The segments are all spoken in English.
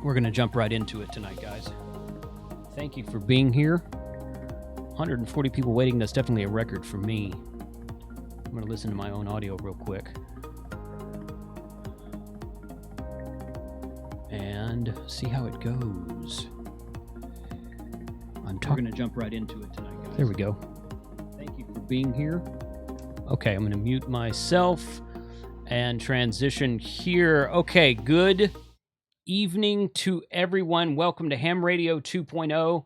We're going to jump right into it tonight, guys. Thank you for being here. 140 people waiting. That's definitely a record for me. I'm going to listen to my own audio real quick. And see how it goes. We're going to jump right into it tonight, guys. There we go. Thank you for being here. Okay, I'm going to mute myself and transition here. Okay, good evening to everyone. Welcome to Ham Radio 2.0.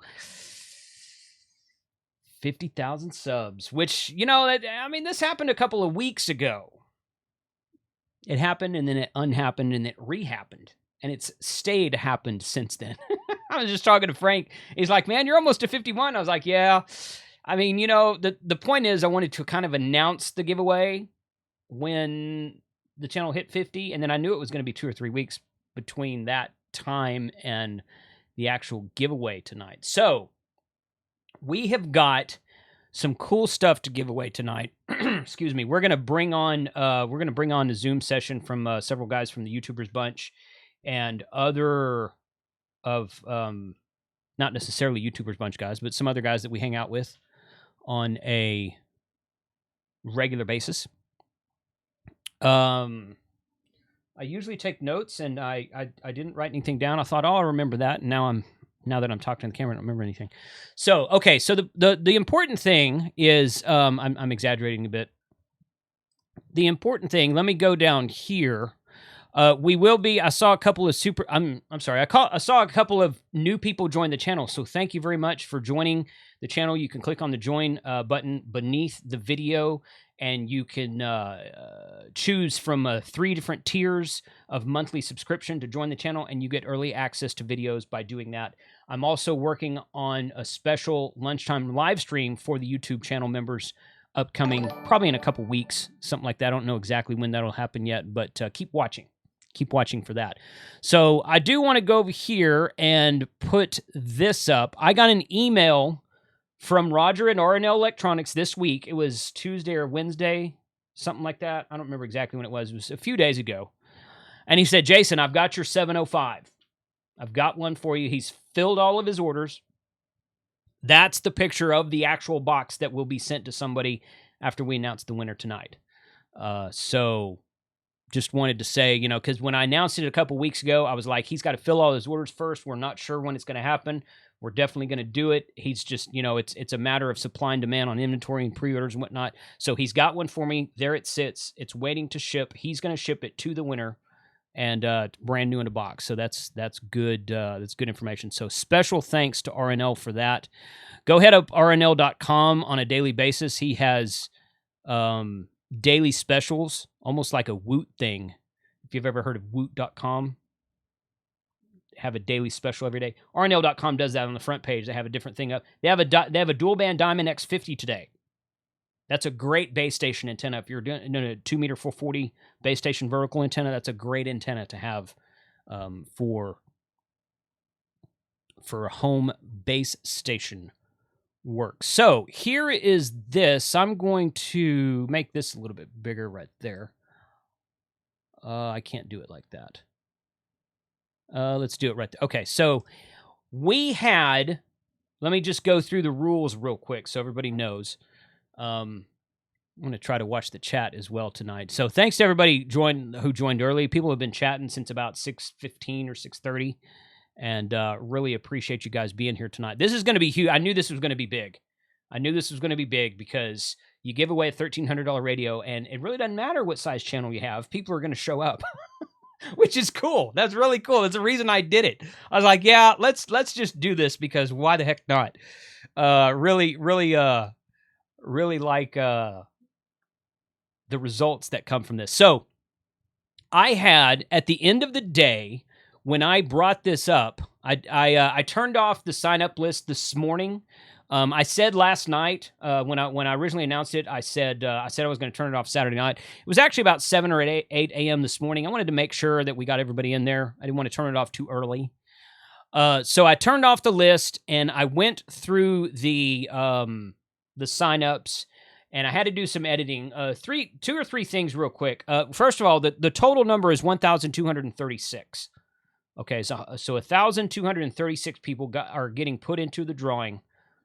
50,000 subs, which, you know, I mean, this happened a couple of weeks ago. It happened, and then it unhappened, and it rehappened. And it's happened since then. I was just talking to Frank. He's like, man, you're almost to 51. I was like, yeah. I mean, you know, the point is I wanted to kind of announce the giveaway when the channel hit 50, and then I knew it was going to be 2 or 3 weeks between that time and the actual giveaway tonight. So we have got some cool stuff to give away tonight. Excuse me. We're going to bring on a Zoom session from several guys from the YouTubers bunch and other of not necessarily YouTubers bunch guys, but some other guys that we hang out with on a regular basis. I usually take notes, and I didn't write anything down. I thought, oh, I'll remember that. And now that I'm talking to the camera, I don't remember anything. So, okay. So the important thing is, I'm exaggerating a bit. The important thing, let me go down here. We will be, I saw a couple of I saw a couple of new people join the channel. So thank you very much for joining the channel. You can click on the join button beneath the video, and you can choose from 3 different tiers of monthly subscription to join the channel, and you get early access to videos by doing that. I'm also working on a special lunchtime live stream for the YouTube channel members upcoming, probably in a couple weeks, something like that. I don't know exactly when that'll happen yet, but keep watching. Keep watching for that. So I do want to go over here and put this up. I got an email from Roger at RNL Electronics this week. It was Tuesday or Wednesday, something like that. I don't remember exactly when it was. It was a few days ago. And he said, Jason, I've got your 705. I've got one for you. He's filled all of his orders. That's the picture of the actual box that will be sent to somebody after we announce the winner tonight. So just wanted to say, you know, because when I announced it a couple weeks ago, I was like, he's got to fill all his orders first. We're not sure when it's going to happen. We're definitely going to do it. He's just, you know, it's a matter of supply and demand on inventory and pre-orders and whatnot. So he's got one for me. There it sits. It's waiting to ship. He's going to ship it to the winner, and brand new in a box. So that's good. That's good information. So special thanks to RNL for that. Go head up rnl.com on a daily basis. He has daily specials, almost like a Woot thing. If you've ever heard of Woot.com, have a daily special every day. RNL.com does that on the front page. They have a different thing up. They have a dual band Diamond X50 today. That's a great base station antenna. If you're doing a 2-meter 440 base station vertical antenna, that's a great antenna to have for a home base station work. So here is this. I'm going to make this a little bit bigger right there. I can't do it like that. Let's do it right there. Okay, so we had, let me just go through the rules real quick so everybody knows. I'm going to try to watch the chat as well tonight. So thanks to everybody who joined early. People have been chatting since about 6:15 or 6:30, and really appreciate you guys being here tonight. This is going to be huge. I knew this was going to be big. Because you give away a $1,300 radio, and it really doesn't matter what size channel you have. People are going to show up. Which is cool. That's really cool. That's the reason I did it. I was like, yeah, let's just do this, because why the heck not? Really like the results that come from this. So I had, at the end of the day, when I brought this up, I turned off the sign up list this morning. I said last night, when I originally announced it, I said I was going to turn it off Saturday night. It was actually about 7 or 8 a.m. this morning. I wanted to make sure that we got everybody in there. I didn't want to turn it off too early. So I turned off the list, and I went through the signups, and I had to do some editing. 2 or 3 things real quick. First of all, the total number is 1,236. Okay, so 1,236 people are getting put into the drawing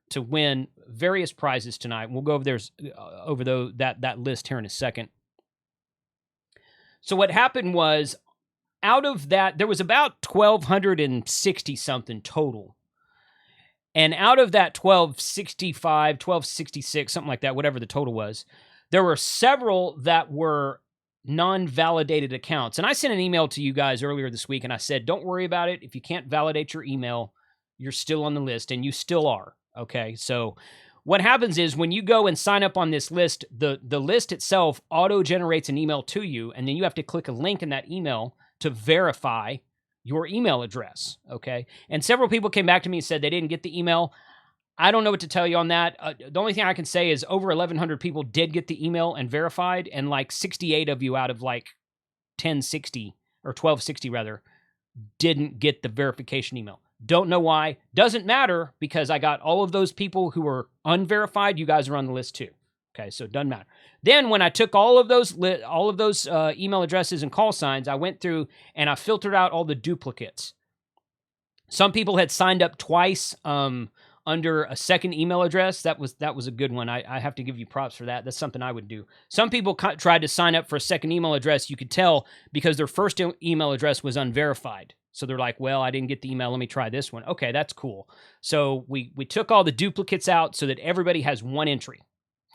to win various prizes tonight. We'll go over that list here in a second. So what happened was, out of that, there was about 1,260 something total. And out of that 1,265, 1,266, something like that, whatever the total was, there were several that were non-validated accounts. And I sent an email to you guys earlier this week, and I said, don't worry about it. If you can't validate your email, you're still on the list, and you still are. Okay, so what happens is when you go and sign up on this list, the list itself auto-generates an email to you, and then you have to click a link in that email to verify your email address, okay? And several people came back to me and said they didn't get the email. I don't know what to tell you on that. The only thing I can say is over 1,100 people did get the email and verified, and like 68 of you out of like 1,060, or 1,260 rather, didn't get the verification email. Don't know why. Doesn't matter, because I got all of those people who were unverified. You guys are on the list too. Okay, so it doesn't matter. Then when I took all of those email addresses and call signs, I went through and I filtered out all the duplicates. Some people had signed up twice under a second email address. That was a good one. I have to give you props for that. That's something I would do. Some people tried to sign up for a second email address. You could tell because their first email address was unverified. So they're like, well, I didn't get the email. Let me try this one. Okay, that's cool. So we took all the duplicates out so that everybody has one entry.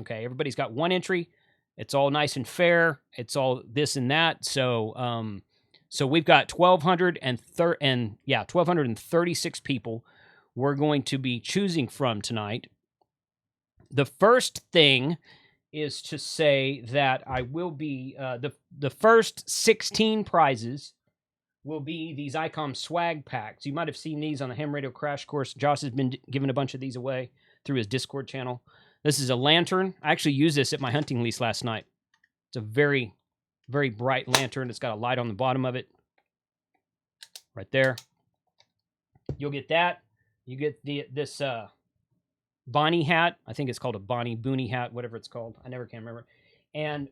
Okay, everybody's got one entry. It's all nice and fair. It's all this and that. So so we've got 1,236 people we're going to be choosing from tonight. The first thing is to say that I will be the first 16 prizes will be these ICOM swag packs. You might have seen these on the Ham Radio Crash Course. Josh has been giving a bunch of these away through his Discord channel. This is a lantern. I actually used this at my hunting lease last night. It's a very, very bright lantern. It's got a light on the bottom of it. Right there. You'll get that. You get this Bonnie hat. I think it's called a Bonnie Boonie hat, whatever it's called. I never can remember. And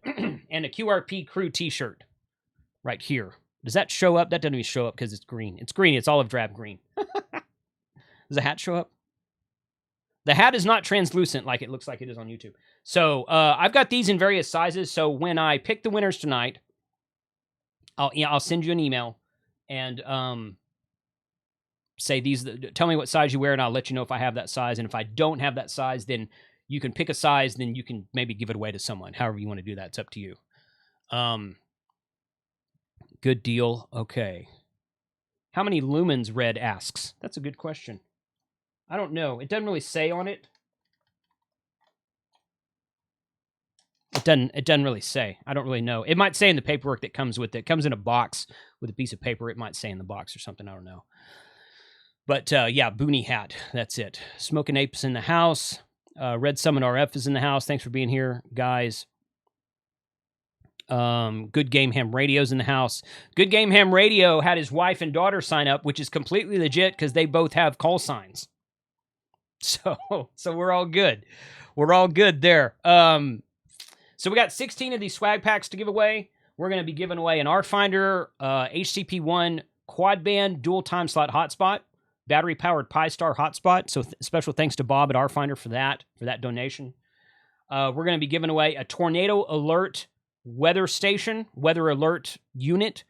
and a QRP crew t-shirt right here. Does that show up? That doesn't even show up because it's green. It's green. It's olive drab green. Does the hat show up? The hat is not translucent like it looks like it is on YouTube. So I've got these in various sizes. So when I pick the winners tonight, I'll send you an email and say tell me what size you wear, and I'll let you know if I have that size. And if I don't have that size, then you can pick a size. Then you can maybe give it away to someone. However you want to do that, it's up to you. Good deal. Okay. How many lumens? Red asks. That's a good question. I don't know. It doesn't really say on it. It doesn't really say. I don't really know. It might say in the paperwork that comes with it. It comes in a box with a piece of paper. It might say in the box or something. I don't know. But yeah, Boonie hat. That's it. Smoking Apes in the house. Red Summon RF is in the house. Thanks for being here, guys. Good Game Ham Radio's in the house. Good Game Ham Radio had his wife and daughter sign up, which is completely legit because they both have call signs. So we're all good. We're all good there. So we got 16 of these swag packs to give away. We're going to be giving away an R-Finder, HCP1 quad band dual time slot hotspot, battery powered Pi-Star hotspot. So special thanks to Bob at R-Finder for that donation. We're going to be giving away a tornado alert weather station, weather alert unit.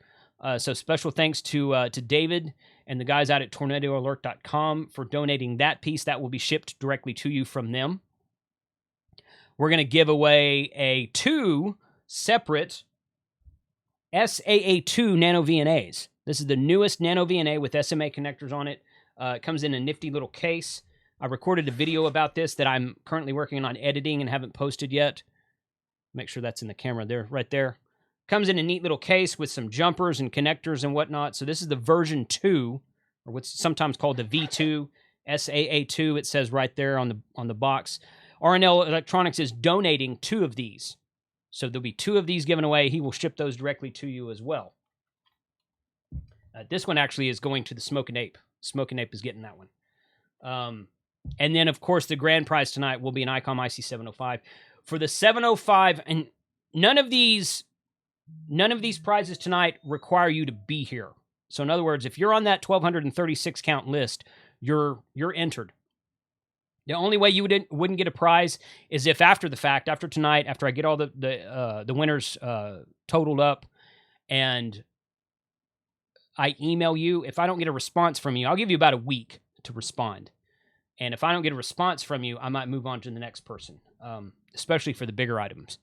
So special thanks to David and the guys out at tornadoalert.com for donating that piece. That will be shipped directly to you from them. We're going to give away 2 separate SAA2 NanoVNAs. This is the newest NanoVNA with SMA connectors on it. It comes in a nifty little case. I recorded a video about this that I'm currently working on editing and haven't posted yet. Make sure that's in the camera there, right there. Comes in a neat little case with some jumpers and connectors and whatnot. So this is the version 2, or what's sometimes called the V2, SAA2. It says right there on the box. RNL Electronics is donating 2 of these. So there'll be 2 of these given away. He will ship those directly to you as well. This one actually is going to the Smoking Ape. Smoking Ape is getting that one. And then, of course, the grand prize tonight will be an ICOM IC705. For the 705, and none of these prizes tonight require you to be here. So in other words, if you're on that 1,236 count list, you're entered. The only way you wouldn't get a prize is if after the fact, after tonight, after I get all the winners totaled up, and I email you, if I don't get a response from you, I'll give you about a week to respond. And if I don't get a response from you, I might move on to the next person, especially for the bigger items.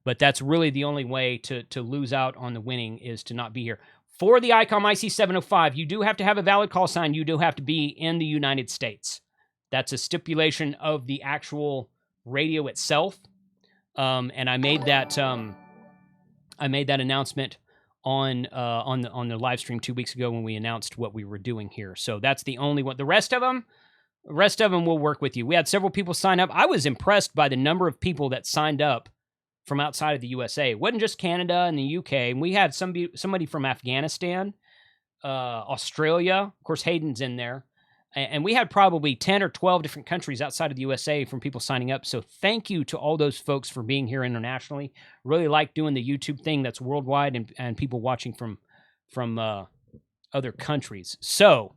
But that's really the only way to lose out on the winning is to not be here. For the ICOM IC705, you do have to have a valid call sign. You do have to be in the United States. That's a stipulation of the actual radio itself. And I made that announcement on the live stream 2 weeks ago when we announced what we were doing here. So that's the only one. The rest of them will work with you. We had several people sign up. I was impressed by the number of people that signed up from outside of the USA. It wasn't just Canada and the UK. And we had somebody from Afghanistan, Australia. Of course, Hayden's in there. And we had probably 10 or 12 different countries outside of the USA from people signing up. So thank you to all those folks for being here internationally. Really like doing the YouTube thing that's worldwide and people watching from other countries. So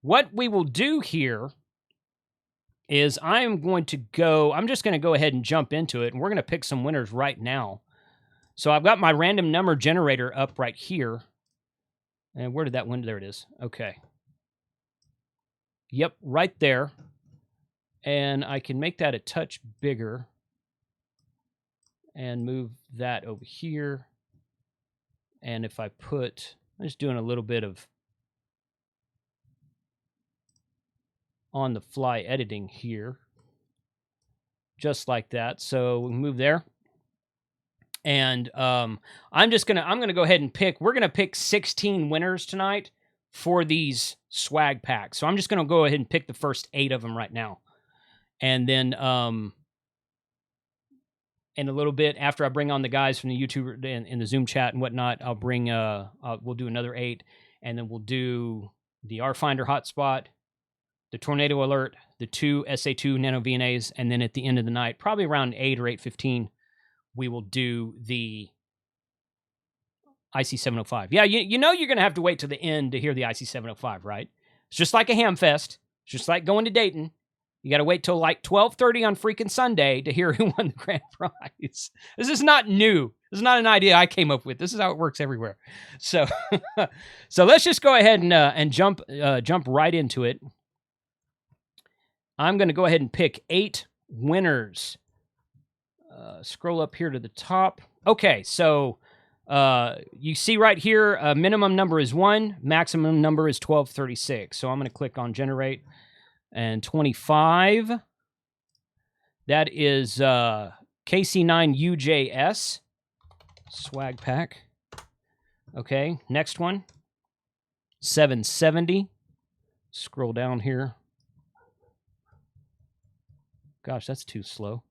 what we will do here is I'm just going to go ahead and jump into it, and we're going to pick some winners right now. So I've got my random number generator up right here. And where did that win? There it is. Okay. Yep, right there. And I can make that a touch bigger and move that over here. And if I'm just doing a little bit of on the fly editing here, just like that. So we can move there. And I'm gonna go ahead and we're gonna pick 16 winners tonight for these swag packs. So I'm just going to go ahead and pick the first 8 of them right now. And then in a little bit, after I bring on the guys from the YouTube and the Zoom chat and whatnot, we'll do another 8. And then we'll do the RFinder Hotspot, the Tornado Alert, the 2 SA2 NanoVNAs, and then at the end of the night, probably around 8 or 8:15, we will do the IC705. Yeah, you know you're going to have to wait till the end to hear the IC705, right? It's just like a ham fest. It's just like going to Dayton. You got to wait till like 12:30 on freaking Sunday to hear who won the grand prize. This is not new. This is not an idea I came up with. This is how it works everywhere. So, so let's just go ahead and jump right into it. I'm going to go ahead and pick 8 winners. Scroll up here to the top. Okay, so you see right here, minimum number is 1, maximum number is 1236. So I'm going to click on generate, and 25. That is KC9UJS swag pack. Okay, next one, 770. Scroll down here. Gosh, that's too slow.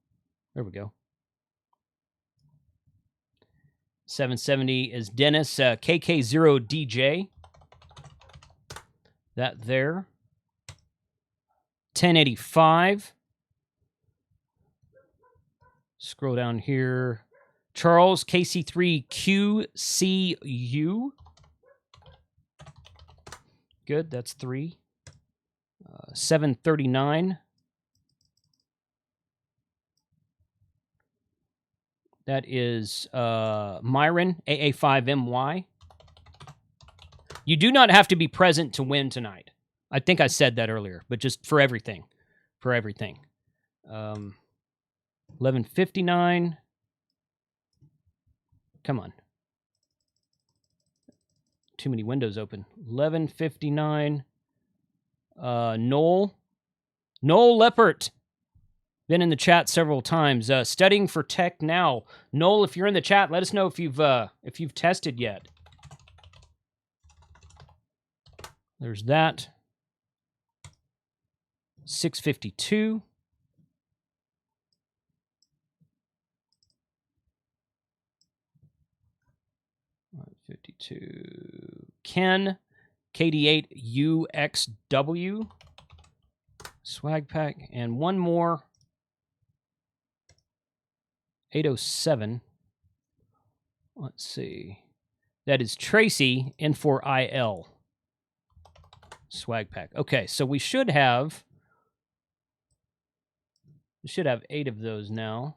There we go. 770 is Dennis KK0DJ. That there. 1085. Scroll down here. Charles KC3QCU. Good, that's 3. 739. That is Myron, AA5MY. You do not have to be present to win tonight. I think I said that earlier, but just for everything. For everything. 1159. Come on. Too many windows open. 1159. Noel Leppert. Been in the chat several times. Studying for tech now. Noel, if you're in the chat, let us know if you've tested yet. There's that. 652. Ken, KD8UXW. Swag pack. And one more. 807. Let's see. That is Tracy, N4IL. swag pack. Okay, so we should have 8 of those now.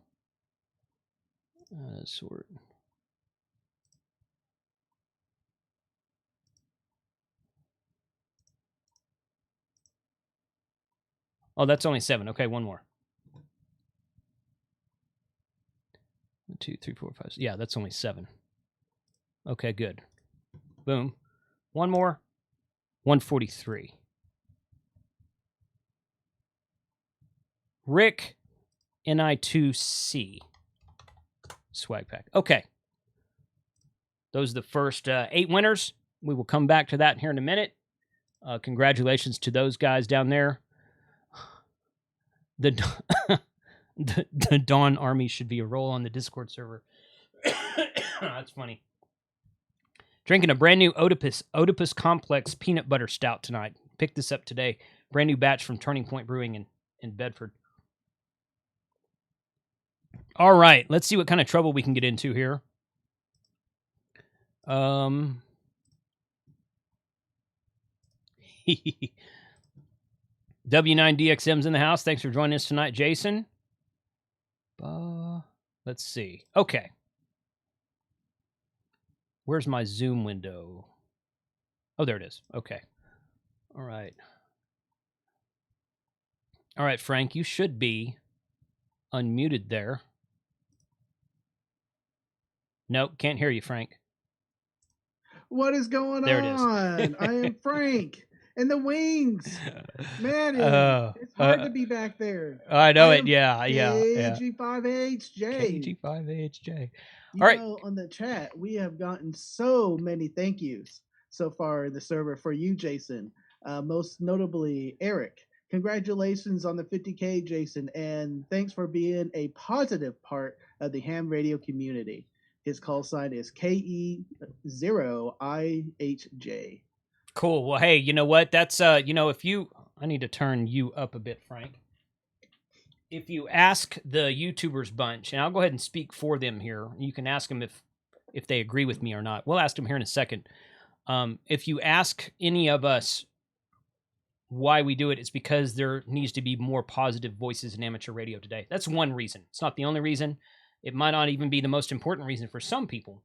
Sort. Oh, that's only 7. Okay, one more. 1, 2, 3, 4, 5. Yeah, that's only 7. Okay, good. Boom. One more. 143. Rick, NI2C. Swag pack. Okay. Those are the first 8 winners. We will come back to that here in a minute. Congratulations to those guys down there. The Dawn Army should be a role on the Discord server. That's funny. Drinking a brand new Oedipus Complex peanut butter stout tonight. Picked this up today. Brand new batch from Turning Point Brewing in Bedford. All right, let's see what kind of trouble we can get into here. W9DXM's in the house. Thanks for joining us tonight, Jason. Let's see. Okay. Where's my Zoom window? Oh, there it is. Okay. All right. All right, Frank, you should be unmuted there. Nope, can't hear you, Frank. What is going there on? It is. I am Frank. And the wings. Man, it's hard to be back there. I know it. Yeah. KG5HJ. KG5HJ. All right. On the chat, we have gotten so many thank yous so far in the server for you, Jason. Most notably, Eric. Congratulations on the 50K, Jason. And thanks for being a positive part of the ham radio community. His call sign is KE0IHJ. Cool. Well, hey, you know what? That's if you, I need to turn you up a bit, Frank. If you ask the YouTubers bunch, and I'll go ahead and speak for them here. You can ask them if they agree with me or not. We'll ask them here in a second. If you ask any of us why we do it, it's because there needs to be more positive voices in amateur radio today. That's one reason. It's not the only reason. It might not even be the most important reason for some people,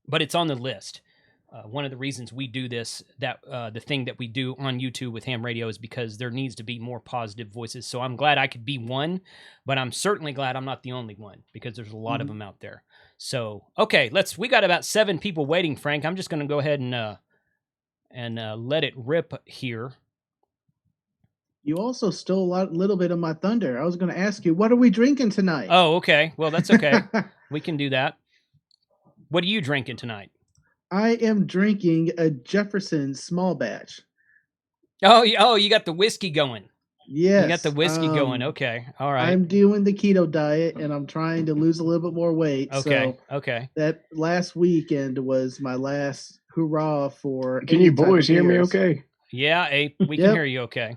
but it's on the list. One of the reasons we do this, the thing that we do on YouTube with ham radio, is because there needs to be more positive voices. So I'm glad I could be one, but I'm certainly glad I'm not the only one, because there's a lot of them out there. So, okay, we got about 7 people waiting, Frank. I'm just going to go ahead and let it rip here. You also stole a little bit of my thunder. I was going to ask you, what are we drinking tonight? Oh, okay. Well, that's okay. We can do that. What are you drinking tonight? I am drinking a Jefferson small batch. Oh, you got the whiskey going. Yes. You got the whiskey going. Okay. All right. I'm doing the keto diet, and I'm trying to lose a little bit more weight. Okay. So okay. That last weekend was my last hurrah for... Can you boys hear me okay? Yeah, we can hear you okay.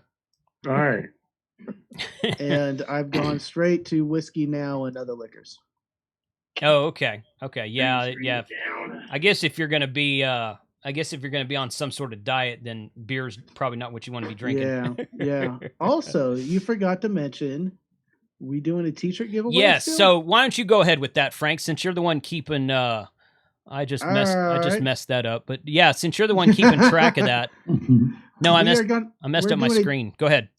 All right. And I've gone straight to whiskey now and other liquors. Oh, okay. Okay. Yeah. Yeah. I guess if you're going to be, on some sort of diet, then beer's probably not what you want to be drinking. Yeah. Also, you forgot to mention, we doing a t-shirt giveaway? Yes. Still? So why don't you go ahead with that, Frank, since you're the one keeping, I just messed that up. But yeah, since you're the one keeping track of that. No, I messed up my screen. Go ahead.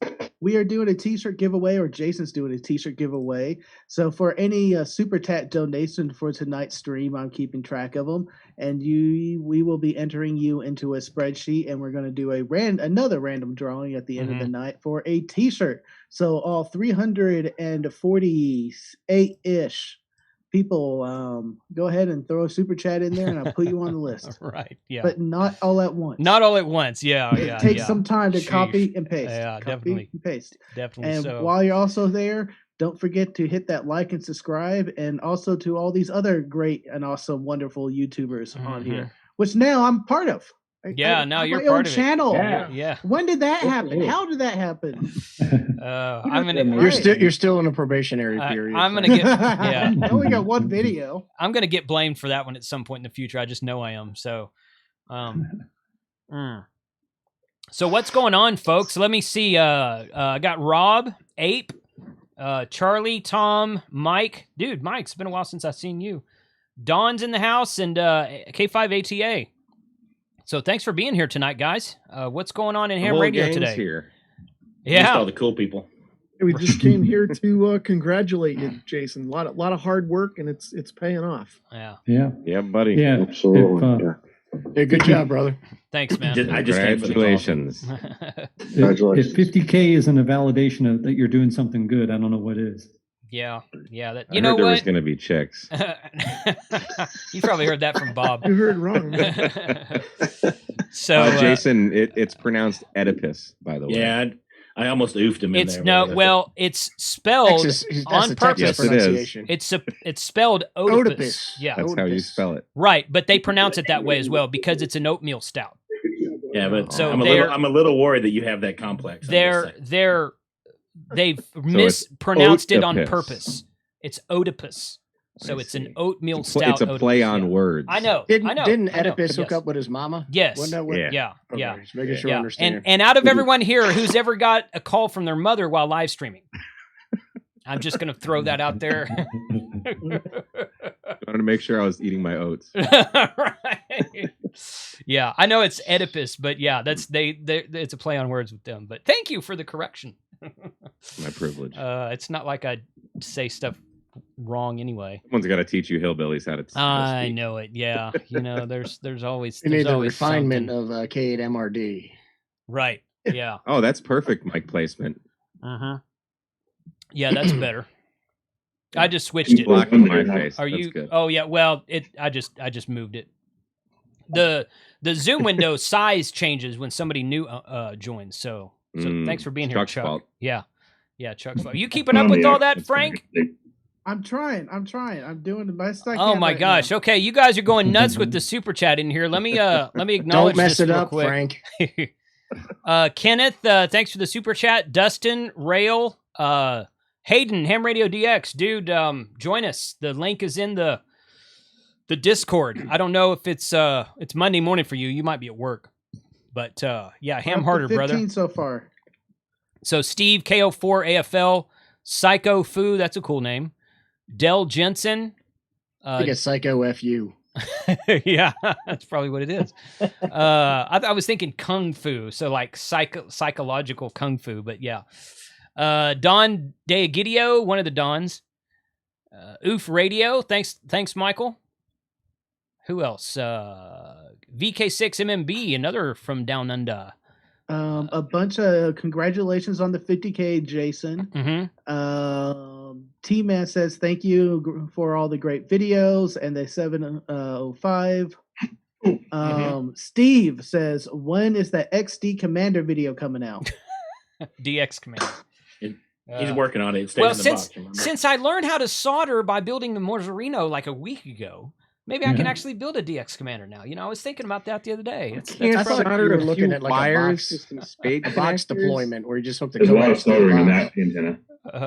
We are doing a t-shirt giveaway, or Jason's doing a t-shirt giveaway. So for any super chat donation for tonight's stream, I'm keeping track of them, and we will be entering you into a spreadsheet, and we're going to do another random drawing at the end of the night for a t-shirt. So all 348-ish people, go ahead and throw a super chat in there, and I'll put you on the list. Right, yeah. But not all at once. Not all at once, yeah. It takes some time to copy and paste. Yeah, copy definitely. and paste. Definitely. And so. While you're also there, don't forget to hit that like and subscribe, and also to all these other great and awesome, wonderful YouTubers on here, which now I'm part of. Yeah, now you're part of channel. It. Yeah. When did that happen? How did that happen? You're still in a probationary period. I'm gonna get. Yeah. I only got one video. I'm gonna get blamed for that one at some point in the future. I just know I am. So, So what's going on, folks? Let me see. I got Rob, Ape, Charlie, Tom, Mike. Dude, Mike, it's been a while since I've seen you. Don's in the house, and K5ATA. So thanks for being here tonight, guys. What's going on in Ham Radio today? Here. Yeah, all the cool people. We just came here to congratulate you, Jason. A lot of hard work, and it's paying off. Yeah, Yeah, buddy. Yeah, absolutely. Yeah, good job, brother. thanks, man. I just came for the call. Congratulations. If 50K isn't a validation of that you're doing something good, I don't know what is. yeah. That I you know heard there was what? going to be chicks. You probably heard that from Bob. You heard wrong. So Jason, it's pronounced Oedipus, by the way. Yeah, I almost oofed him in it's there. no. but Well, it's spelled Texas, that's on the Texas purpose. Yes, it is. pronunciation. It's spelled Oedipus. Oedipus. Yeah, That's how you Oedipus. spell it. right. But they pronounce it that way as well because it's an oatmeal stout. Yeah, but So I'm a little worried that you have that complex. I'm just saying. They've it's mispronounced it on Oedipus. purpose. It's Oedipus. So I it's an see. oatmeal It's a stout. play Oedipus, on yeah. words. I know. Didn't I know. Oedipus hook Yes. up with his mama? Yes. Wasn't that what? Yeah. Yeah. Okay, Yeah. just making sure I Yeah. understand. And out of everyone here who's ever got a call from their mother while live streaming, I'm just going to throw that out there. I wanted to make sure I was eating my oats. Right. Yeah, I know it's Oedipus, but yeah, that's it's a play on words with them. But thank you for the correction. My privilege. It's not like I say stuff wrong anyway. Someone's got to teach you hillbillies how to I speak. know it. Yeah, there's always You need the always refinement something. of K8MRD. Right. Yeah. Oh, that's perfect mic placement. Yeah, that's better. I just switched it. Black on my face. Are That's you? good. Oh yeah. Well, I just moved it. The Zoom window size changes when somebody new joins. So thanks for being here, Chuck's Chuck. fault. Yeah, Chuck's fault. You keeping up with all that, Frank? I'm trying. I'm doing the best I can. Oh my right gosh. now. Okay, you guys are going nuts with the super chat in here. Let me acknowledge Don't mess this it real up, quick. Frank. Kenneth, thanks for the super chat. Dustin, Rail, Hayden, Ham Radio DX, dude, join us. The link is in the Discord. I don't know if it's Monday morning for you. You might be at work, but yeah, ham Up to harder, 15 brother. so far. So Steve KO4 AFL, Psycho Foo, that's a cool name. Del Jensen, I think it's Psycho FU. yeah, that's probably what it is. I was thinking kung fu, so like psychological kung fu, but yeah. Don Deagidio, one of the Dons. Oof Radio, thanks, Michael. Who else? VK6MMB, another from Down Under. A bunch of congratulations on the 50K, Jason. Mm-hmm. T-Man says thank you for all the great videos and the 705. Steve says, when is the XD Commander video coming out? DX Commander. He's working on it. It stays Well, in the since box, remember? since I learned how to solder by building the Mozzarino like a week ago, maybe I can Yeah. actually build a DX Commander now. You know, I was thinking about that the other day. Can't I thought solder you were a looking few at like wires a to some spade box connectors? deployment where you just hook the There's a lot coax of to the soldering in box. that antenna.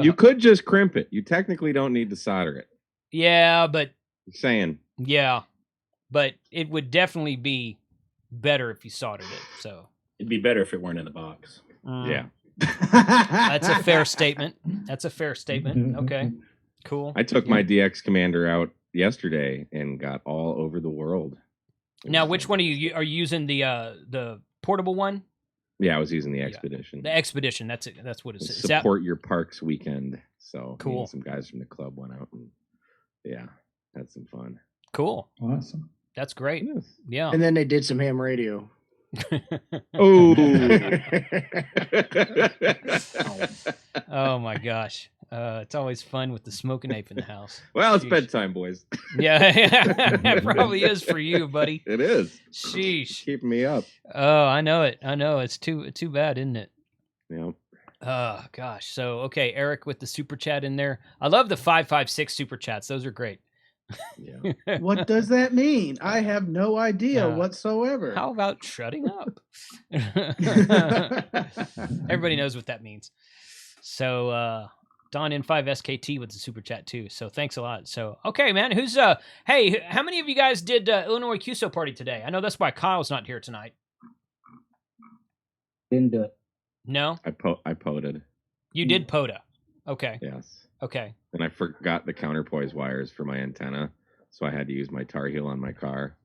You could just crimp it. You technically don't need to solder it. Yeah, but I'm saying. it would definitely be better if you soldered it. So It'd be better if it weren't in the box. Yeah. that's a fair statement. Okay, cool. I took my DX Commander out yesterday and got all over the world. Now, which one are you using? The portable one? Yeah, I was using the Expedition. The Expedition. That's it. That's what it says. Is that- Support your parks weekend. So me Cool. and some guys from the club went out and had some fun. cool. Awesome. That's great. Yeah. And then they did some ham radio. Oh. Oh my gosh. It's always fun with the smoking ape in the house. Well, it's Sheesh. bedtime, boys. Yeah, it probably is for you, buddy. It is. Sheesh. Keeping me up. Oh, I know it. I know it's too bad, isn't it? Yeah. Oh gosh. So okay, Eric with the super chat in there. I love the 556 super chats. Those are great. Yeah. What does that mean? I have no idea whatsoever. How about shutting up? Everybody knows what that means. So Don N5 SKT with the super chat too. So thanks a lot. So okay, man. Who's hey, how many of you guys did Illinois QSO party today? I know that's why Kyle's not here tonight. Didn't do it. No, I POTA'd. you did POTA. Okay. Yes. Okay. And I forgot the counterpoise wires for my antenna, so I had to use my Tar Heel on my car.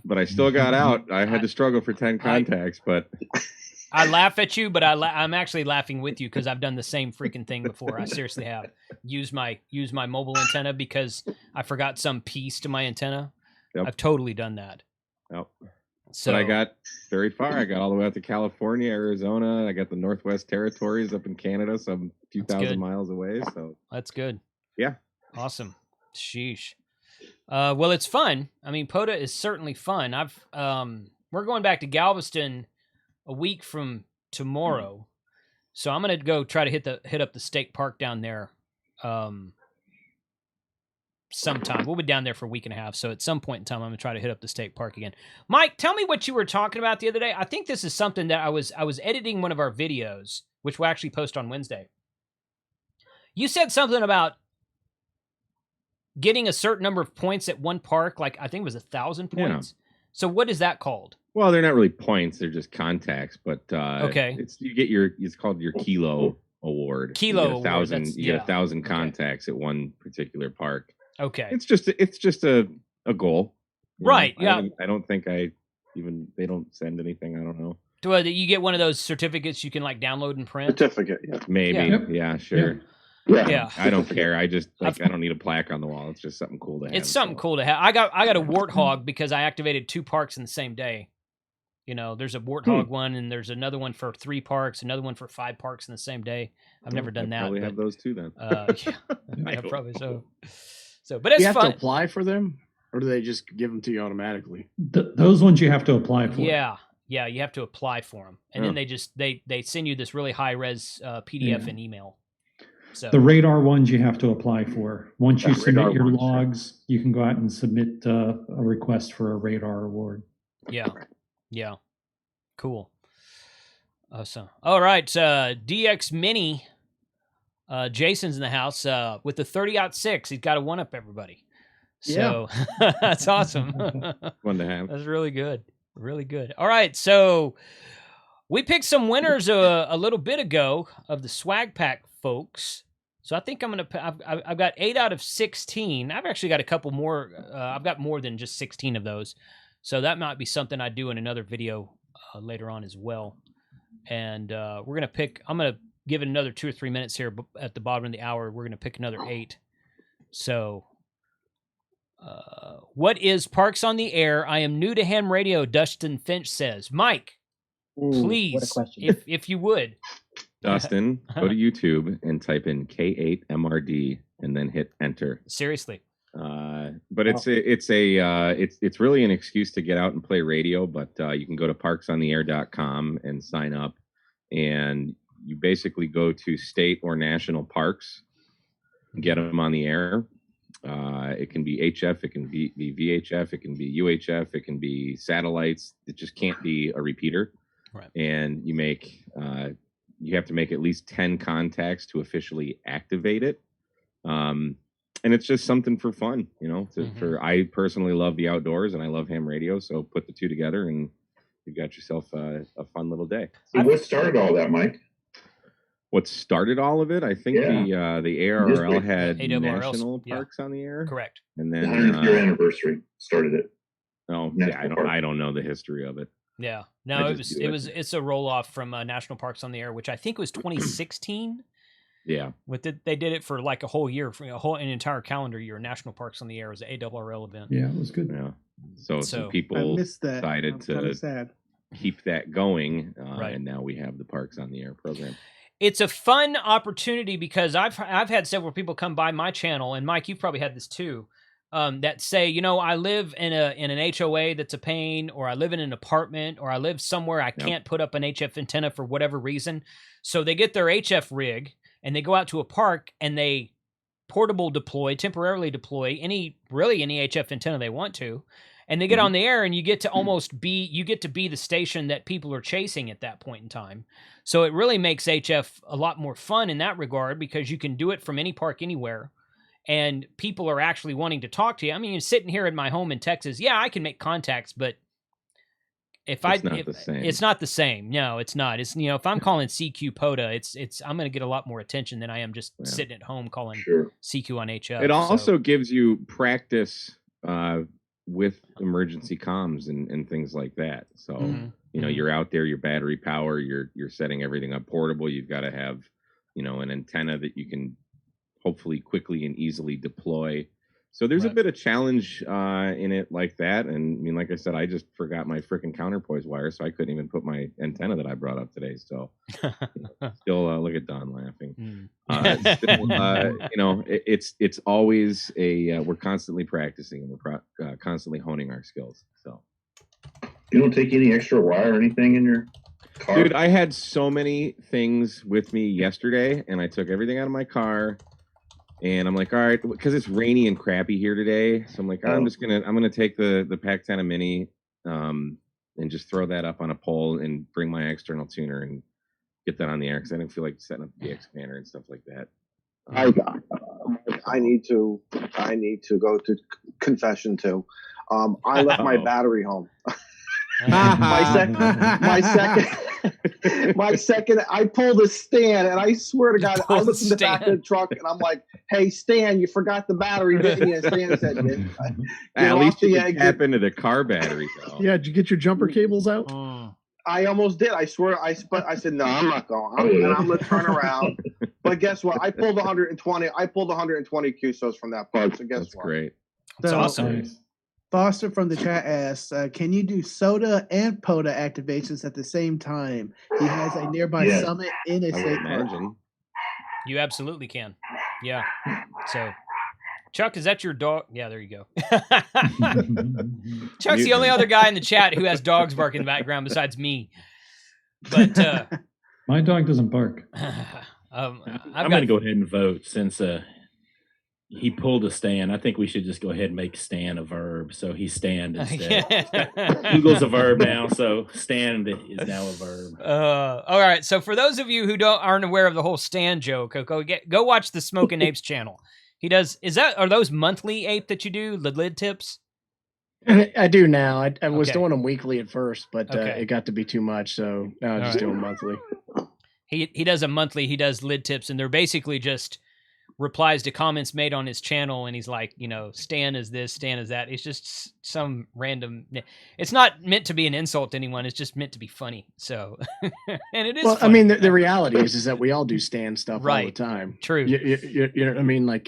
But I still got out. I had to struggle for 10 contacts, but I laugh at you, but I'm actually laughing with you because I've done the same freaking thing before. I seriously have used my mobile antenna because I forgot some piece to my antenna. Yep. I've totally done that. Yep. So but I got very far. I got all the way out to California, Arizona. I got the Northwest Territories up in Canada, so I'm a few thousand miles away. So that's good. Yeah. Awesome. Sheesh. Well, it's fun. I mean, POTA is certainly fun. We're going back to Galveston a week from tomorrow, so I'm gonna go try to hit up the state park down there sometime. We'll be down there for a week and a half, so at some point in time, I'm gonna try to hit up the state park again. Mike, tell me what you were talking about the other day. I think this is something that I was editing one of our videos, which we'll actually post on Wednesday. You said something about getting a certain number of points at one park, like I think it was 1,000 points. Yeah. So what is that called? Well, they're not really points; they're just contacts. But okay, it's called your Kilo Award. Kilo you get 1,000. Award. You get 1,000 contacts at one particular park. Okay, it's just a goal, right? Yeah, I don't think they don't send anything. I don't know. Do you get one of those certificates you can like download and print? Certificate, yeah. Maybe, yeah, sure. Yeah. Yeah, I don't care. I just I don't need a plaque on the wall. It's just something cool to have. It's something cool to have. I got a warthog because I activated 2 parks in the same day. You know, there's a warthog one, and there's another one for 3 parks, another one for 5 parks in the same day. I've never done that. Probably have those too then. Yeah, probably so. So, but it's you have fun. to apply for them, or do they just give them to you automatically? Those ones you have to apply for. Yeah, you have to apply for them, and then they send you this really high res PDF and email. So the radar ones you have to apply for. Once you submit your logs, you can go out and submit a request for a radar award. Yeah. Cool. Awesome. All right, DX Mini. Jason's in the house with the 30-06. He's got to one-up everybody. So that's awesome. Fun to have. That's really good. Really good. All right, so we picked some winners a little bit ago of the swag pack folks. So I think I've got 8 out of 16. I've actually got a couple more. I've got more than just 16 of those. So that might be something I do in another video later on as well. And we're going to pick, I'm going to give it another 2 or 3 minutes here at the bottom of the hour. We're going to pick another 8. So what is Parks on the Air? I am new to ham radio, Dustin Finch says. Mike, please, if you would. Dustin, go to YouTube and type in K8MRD and then hit enter. Seriously. But it's really an excuse to get out and play radio, but you can go to parksontheair.com and sign up, and you basically go to state or national parks, get them on the air. It can be HF, it can be VHF, it can be UHF, it can be satellites. It just can't be a repeater. Right. And you have to make at least 10 contacts to officially activate it. And it's just something for fun, you know. I personally love the outdoors and I love ham radio, so put the two together and you've got yourself a fun little day. So what started all that, Mike? What started all of it? I think the ARRL had national parks on the air. Correct. And then the 100th year anniversary started it. Oh, I don't know the history of it. Yeah, no, it's a roll off from National Parks on the Air, which I think was 2016. Yeah, they did it for like a whole year, for an entire calendar year. National Parks on the Air was an ARRL event. Yeah, it was good. Yeah, so some people decided to keep that going, and now we have the Parks on the Air program. It's a fun opportunity because I've had several people come by my channel, and Mike, you've probably had this too. That say, you know, I live in an HOA that's a pain, or I live in an apartment, or I live somewhere I can't put up an HF antenna for whatever reason. So they get their HF rig and they go out to a park and they temporarily deploy any HF antenna they want to, and they get on the air, and you get to be the station that people are chasing at that point in time. So it really makes HF a lot more fun in that regard because you can do it from any park anywhere. And people are actually wanting to talk to you. I mean, sitting here in my home in Texas, I can make contacts, but If it's not the same. It's not the same. No, it's not. It's if I'm calling CQ POTA, it's I'm going to get a lot more attention than I am just sitting at home calling CQ on HF. It also gives you practice with emergency comms and things like that. So you're out there, your battery power, you're setting everything up portable. You've got to have an antenna that you can hopefully quickly and easily deploy. So there's a bit of challenge in it like that. And I mean, like I said, I just forgot my freaking counterpoise wire, so I couldn't even put my antenna that I brought up today. So still look at Don laughing. It's always we're constantly practicing and we're constantly honing our skills. So you don't take any extra wire or anything in your car? Dude, I had so many things with me yesterday, and I took everything out of my car. And I'm like, all right, because it's rainy and crappy here today. So I'm like, I'm gonna take the Pac-10 Mini and just throw that up on a pole and bring my external tuner and get that on the air, because I didn't feel like setting up the X-Pander and stuff like that. I need to go to confession too. I left my battery home. my second, I pulled a Stan, and I swear to God, I looked in the back of the truck, and I'm like, "Hey, Stan, you forgot the battery, didn't you?" And Stan said, "At least you can tap into the car battery." Though. Yeah, did you get your jumper cables out? I almost did. I swear. I said, "No, I'm not going. I'm going to turn around." But guess what? I pulled 120. I pulled 120 QSOs from that part. So guess what? Great. That's awesome. Foster from the chat asks, can you do SOTA and POTA activations at the same time? He has a nearby summit in a state park. You absolutely can. Yeah. So, Chuck, is that your dog? Yeah, there you go. Chuck's the only other guy in the chat who has dogs barking in the background besides me. But my dog doesn't bark. I'm going to go ahead and vote since he pulled a Stan. I think we should just go ahead and make Stan a verb. So he's stand instead. Google's a verb now, so stand is now a verb. All right. So for those of you who aren't aware of the whole Stan joke, go watch the Smoking Apes channel. He does. Are those monthly ape that you do? The lid tips? I do now. I was doing them weekly at first, but it got to be too much, so now I'm just doing monthly. He does a monthly. He does lid tips, and they're basically just replies to comments made on his channel, and he's like, Stan is this, Stan is that. It's just some random. It's not meant to be an insult to anyone. It's just meant to be funny. So, and it is. Well, funny. I mean, the reality is that we all do Stan stuff all the time. True. You know what I mean? Like,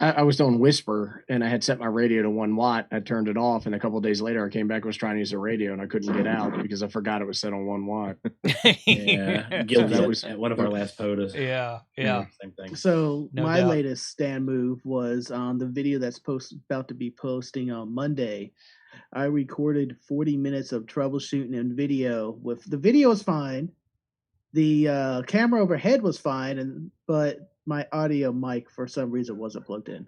I was doing Whisper, and I had set my radio to 1 watt. I turned it off, and a couple of days later, I came back and was trying to use the radio, and I couldn't get out because I forgot it was set on 1 watt. Yeah, that was at one of our last POTAs. Yeah. Same thing. So my latest stand move was on the video that's about to be posting on Monday. I recorded 40 minutes of troubleshooting and video. The video was fine. The camera overhead was fine, but my audio mic for some reason wasn't plugged in.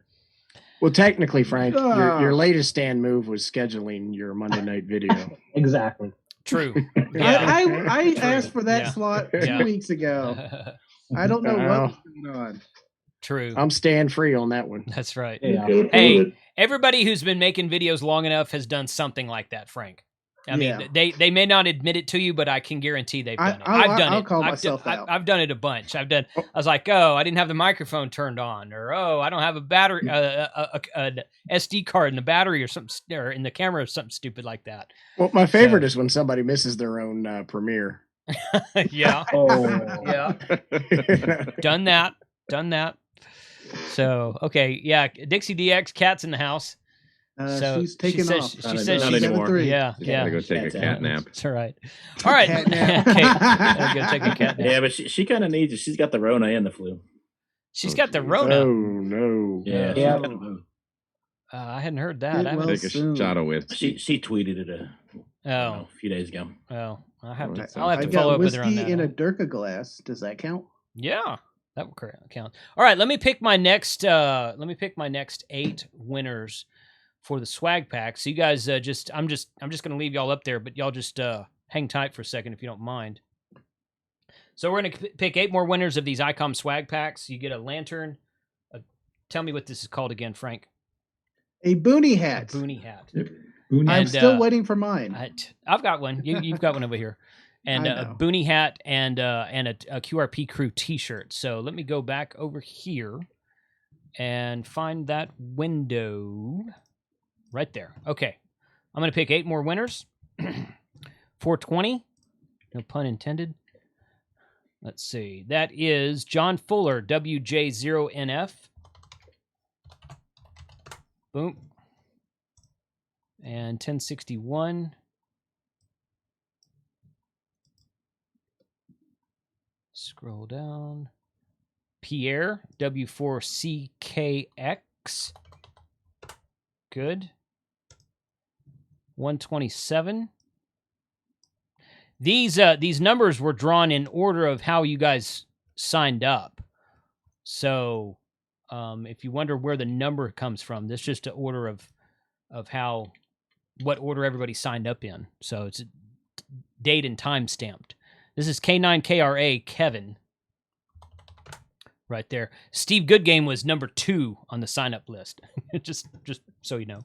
Well, technically, Frank, your latest stand move was scheduling your Monday night video. Exactly. True. Yeah. I asked for that slot 2 weeks ago. I don't know what's going on. True. I'm stand free on that one. That's right. Yeah. Hey, everybody who's been making videos long enough has done something like that, Frank. I mean, they may not admit it to you, but I can guarantee they've done it. I've done it. I'll call myself out. I've done it a bunch. I was like, I didn't have the microphone turned on, or I don't have a battery, an SD card in the battery, or something, or in the camera, or something stupid like that. Well, my favorite is when somebody misses their own premiere. Yeah. Yeah. Done that. So Dixie DX, cat's in the house. So she's taking off. She says she's anymore. Yeah. Gotta go take a cat nap. That's all right. All right. Cat nap. Okay. I'll go take a cat nap. Yeah, but she kind of needs it. She's got the Rona and the flu. She's got the Rona. Oh no. Yeah. I hadn't heard that. Take a shot of whiskey. She tweeted it a few days ago. Oh, I'll have to follow up with her on that. Whiskey in a Durka glass. Does that count? Yeah, that will count. All right, let me pick my next 8 winners for the swag pack. So you guys I'm just gonna leave y'all up there, but y'all just hang tight for a second if you don't mind. So we're gonna pick 8 more winners of these ICOM swag packs. You get a lantern. Tell me what this is called again, Frank. A boonie hat. A boonie hat. I'm still waiting for mine. I've got one. You've got one over here. And a Boonie hat and a QRP Crew T-shirt. So let me go back over here and find that window right there. Okay. I'm going to pick 8 more winners. 420. No pun intended. Let's see. That is John Fuller, WJ0NF. Boom. And 1061. Scroll down. Pierre, W4CKX. Good. 127. These numbers were drawn in order of how you guys signed up. So if you wonder where the number comes from, that's just an order of what order everybody signed up in. So it's date and time stamped. This is K9KRA Kevin right there. Steve Goodgame was number 2 on the sign up list. just so you know.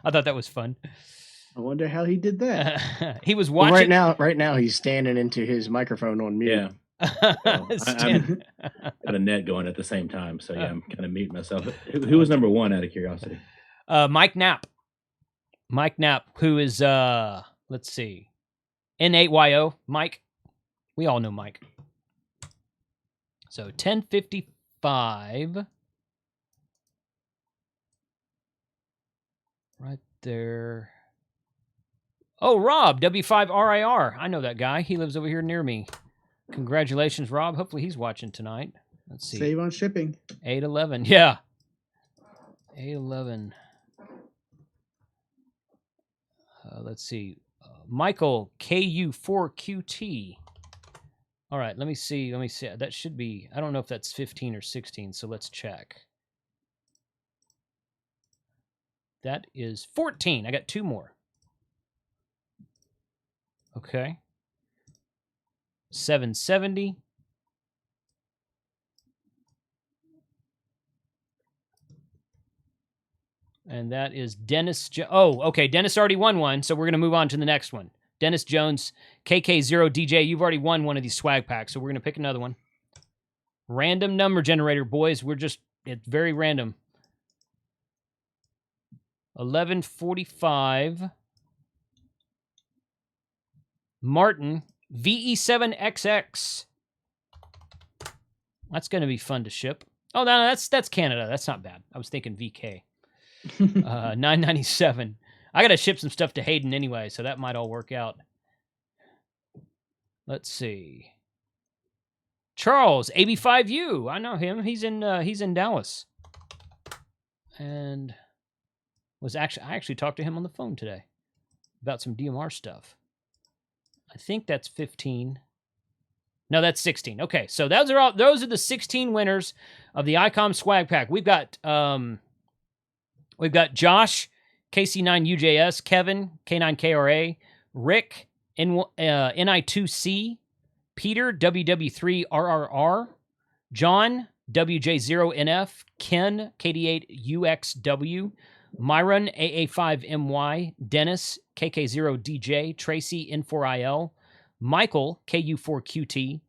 I thought that was fun. I wonder how he did that. He was watching. Right now he's standing into his microphone on mute. Yeah. I'm got a net going at the same time, so yeah, I'm kind of muting myself. Who was number 1 out of curiosity? Mike Knapp. Mike Knapp, who is let's see, N8YO. Mike, we all know Mike. So 1055, right there. Oh, Rob, W5RIR. I know that guy. He lives over here near me. Congratulations, Rob. Hopefully he's watching tonight. Let's see. Save on shipping. 811. Yeah. 811. Let's see. Michael, KU4QT. All right, let me see. That should be, I don't know if that's 15 or 16, so let's check. That is 14. I got 2 more. Okay. 770. And that is Dennis. Oh, okay. Dennis already won one, so we're going to move on to the next one. Dennis Jones, KK0DJ. You've already won one of these swag packs, so we're going to pick another one. Random number generator, boys. It's very random. 1145. Martin, VE7XX. That's going to be fun to ship. Oh, no, that's Canada. That's not bad. I was thinking VK. 997. I got to ship some stuff to Hayden anyway, so that might all work out. Let's see. Charles, AB5U. I know him. He's in Dallas. And I actually talked to him on the phone today about some DMR stuff. I think that's 15. No, that's 16. Okay, so those are the 16 winners of the ICOM swag pack. We've got Josh, KC9UJS, Kevin, K9KRA, Rick, NI2C, Peter, WW3RRR, John, WJ0NF, Ken, KD8UXW, Myron, AA5MY, Dennis, KK0DJ, Tracy, N4IL, Michael, KU4QT,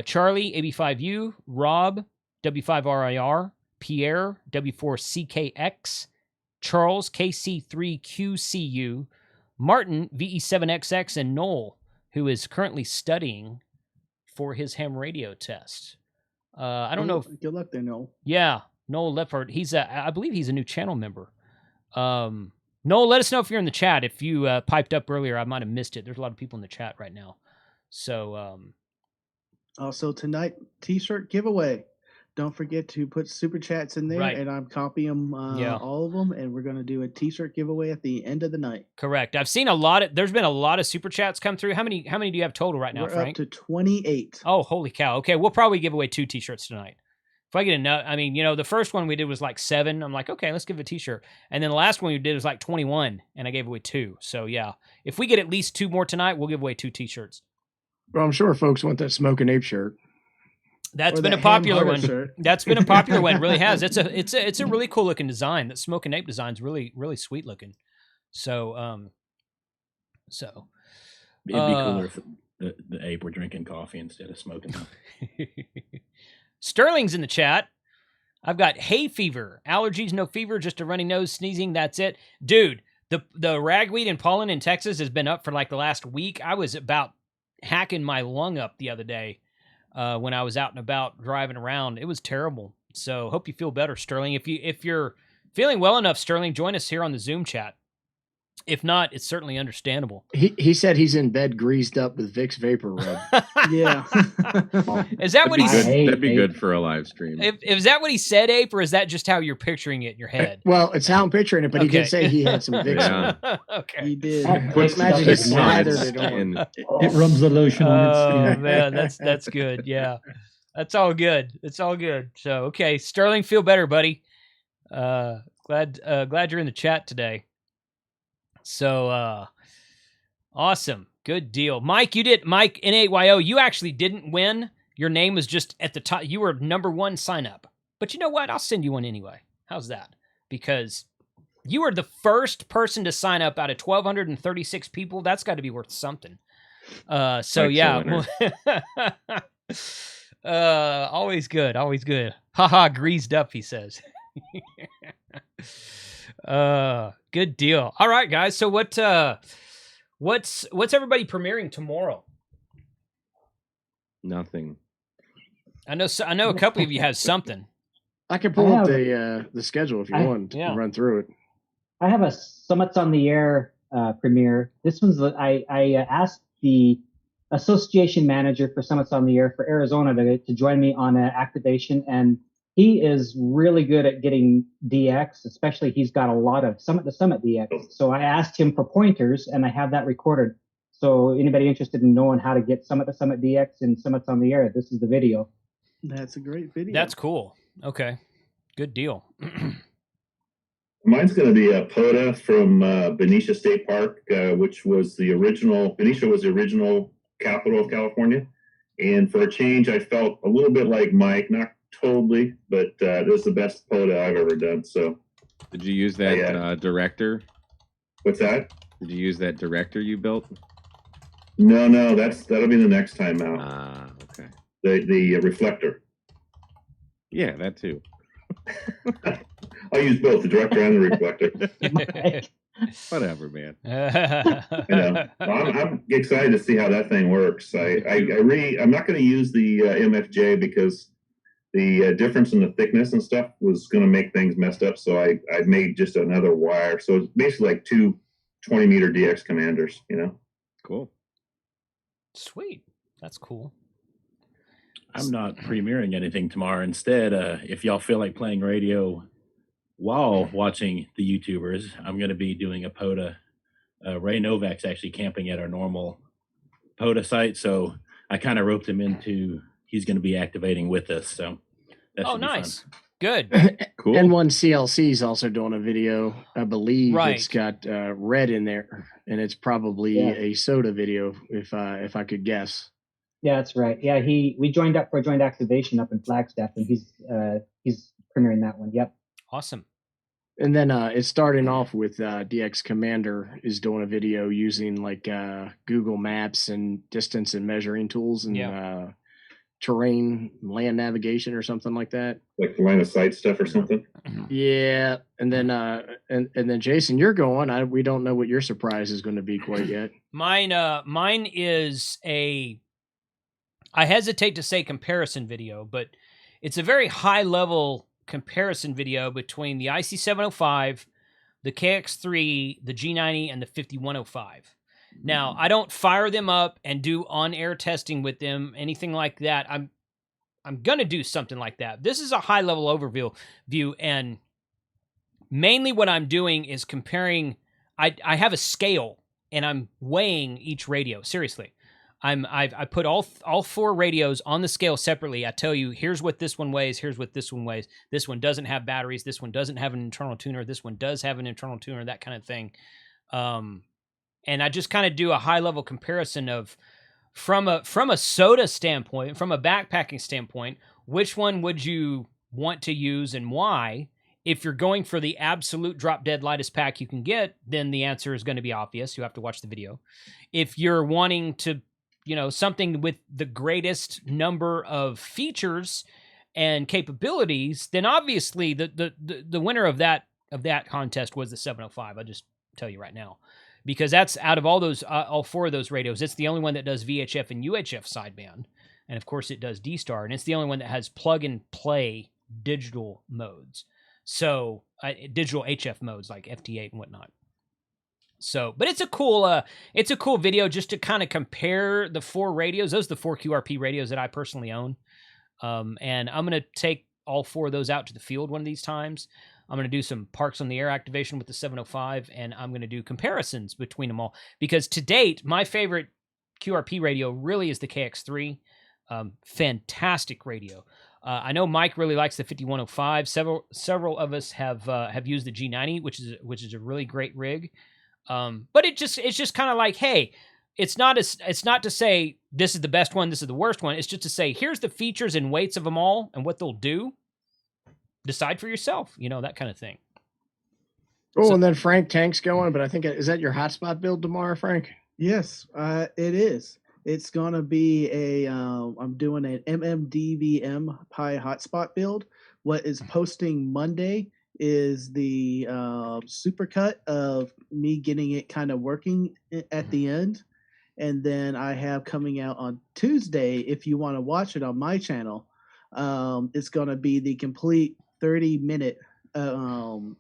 Charlie, AB5U, Rob, W5RIR, Pierre, W4CKX, Charles, KC3QCU, Martin, VE7XX, and Noel, who is currently studying for his ham radio test. I don't know if... Good luck there, Noel. Yeah, Noel Leppard. I believe he's a new channel member. Noel, let us know if you're in the chat. If you piped up earlier, I might have missed it. There's a lot of people in the chat right now. So... Also tonight, t-shirt giveaway. Don't forget to put super chats in there, right. And I'm copying all of them, and we're going to do a t-shirt giveaway at the end of the night. Correct. I've seen there's been a lot of super chats come through. How many do you have total right now, Frank? We're up to 28. Oh, holy cow. Okay, we'll probably give away 2 t-shirts tonight. If I get enough, the first one we did was like 7. I'm like, okay, let's give a t-shirt. And then the last one we did was like 21, and I gave away 2. So yeah, if we get at least 2 more tonight, we'll give away 2 t-shirts. Well, I'm sure folks want that Smoking Ape shirt. That's been a popular one. Shirt. That's been a popular one. It really has. It's a really cool looking design. That Smoking Ape design is really, really sweet looking. So It'd be cooler if the ape were drinking coffee instead of smoking. Sterling's in the chat. I've got hay fever, allergies, no fever, just a runny nose, sneezing. That's it, dude. The ragweed and pollen in Texas has been up for like the last week. I was about hacking my lung up the other day when I was out and about driving around. It was terrible. So hope you feel better, Sterling. If you're feeling well enough, Sterling, join us here on the Zoom chat. If not, it's certainly understandable. He said he's in bed greased up with Vicks Vapor Rub. Yeah. Is that what he said? That'd be good for a live stream. Is that what he said, Ape, or is that just how you're picturing it in your head? Well, it's how I'm picturing it, but he did say he had some Vicks. Yeah. Okay. He did. Let's imagine he slathered it on. It rubs the lotion on its Oh skin. man, that's good. Yeah, that's all good. It's all good. So okay, Sterling, feel better, buddy. Glad you're in the chat today. So awesome, good deal, Mike. Mike N8YO. You actually didn't win. Your name was just at the top. You were number 1 sign up. But you know what? I'll send you one anyway. How's that? Because you were the first person to sign up out of 1,236 people. That's got to be worth something. So yeah. Always good. Always good. Haha, greased up, he says. Good deal. All right, guys. So what's everybody premiering tomorrow? Nothing. I know a couple of you have something. I can pull up the schedule if you want to run through it. I have a Summits on the Air premiere. This one's I asked the association manager for Summits on the Air for Arizona to join me on an activation, and he is really good at getting DX, especially he's got a lot of Summit to Summit DX. So I asked him for pointers, and I have that recorded. So anybody interested in knowing how to get Summit to Summit DX and Summits on the Air, this is the video. That's a great video. That's cool. Okay. Good deal. Mine's going to be a POTA from Benicia State Park, which was Benicia was the original capital of California. And for a change, I felt a little bit like Mike, not totally, but it was the best POTA I've ever done. So, did you use that director? What's that? Did you use that director you built? No, that'll be the next time out. Okay. The reflector. Yeah, that too. I'll use both the director and the reflector. Whatever, man. I'm excited to see how that thing works. I'm not going to use the MFJ because the difference in the thickness and stuff was going to make things messed up. So I made just another wire. So it's basically like two 20-meter DX commanders, Cool. Sweet. That's cool. I'm not premiering anything tomorrow. Instead, if y'all feel like playing radio while watching the YouTubers, I'm going to be doing a POTA. Ray Novak's actually camping at our normal POTA site, so I kind of roped him into he's going to be activating with us. So that should be nice. fun. Good. Cool. N1 CLC is also doing a video. I believe Right. it's got red in there, and it's probably a soda video if I could guess. Yeah, that's right. Yeah, we joined up for a joint activation up in Flagstaff, and he's premiering that one. Yep. Awesome. And then it's starting off with DX Commander is doing a video using like Google Maps and distance and measuring tools and terrain, land navigation or something like that. Like line of sight stuff or something. Yeah, and then and then Jason, you're going. We don't know what your surprise is going to be quite yet. Mine is I hesitate to say comparison video, but it's a very high level comparison video between the IC705, the KX3, the G90, and the 5105. Now, I don't fire them up and do on-air testing with them, anything like that. I'm going to do something like that. This is a high-level overview, and mainly what I'm doing is comparing. I have a scale, and I'm weighing each radio. Seriously. I put all four radios on the scale separately. I tell you, here's what this one weighs, here's what this one weighs. This one doesn't have batteries. This one doesn't have an internal tuner. This one does have an internal tuner, that kind of thing. And I just kind of do a high-level comparison of, from a soda standpoint, from a backpacking standpoint, which one would you want to use and why? If you're going for the absolute drop dead lightest pack you can get, then the answer is going to be obvious. You have to watch the video. If you're wanting to, something with the greatest number of features and capabilities, then obviously the winner of that contest was the 705. I'll just tell you right now, because that's out of all 4 of those radios, it's the only one that does VHF and UHF sideband, and of course it does D-Star, and it's the only one that has plug and play digital modes. So digital HF modes like FT8 and whatnot. So, but it's a cool video just to kind of compare the 4 radios. Those are the 4 QRP radios that I personally own. And I'm going to take all 4 of those out to the field one of these times. I'm going to do some Parks on the Air activation with the 705, and I'm going to do comparisons between them all. Because to date, my favorite QRP radio really is the KX3. Fantastic radio. I know Mike really likes the 5105. Several of us have used the G90, which is a really great rig. But it's just kind of like, hey, it's not to say this is the best one, this is the worst one. It's just to say here's the features and weights of them all and what they'll do. Decide for yourself, that kind of thing. Oh, and then Frank Tank's going, but I think is that your hotspot build tomorrow, Frank? Yes, it is. It's gonna be I'm doing an MMDVM Pi hotspot build. What is posting Monday is the supercut of me getting it kind of working at the end, and then I have coming out on Tuesday. If you want to watch it on my channel, it's gonna be the complete 30-minute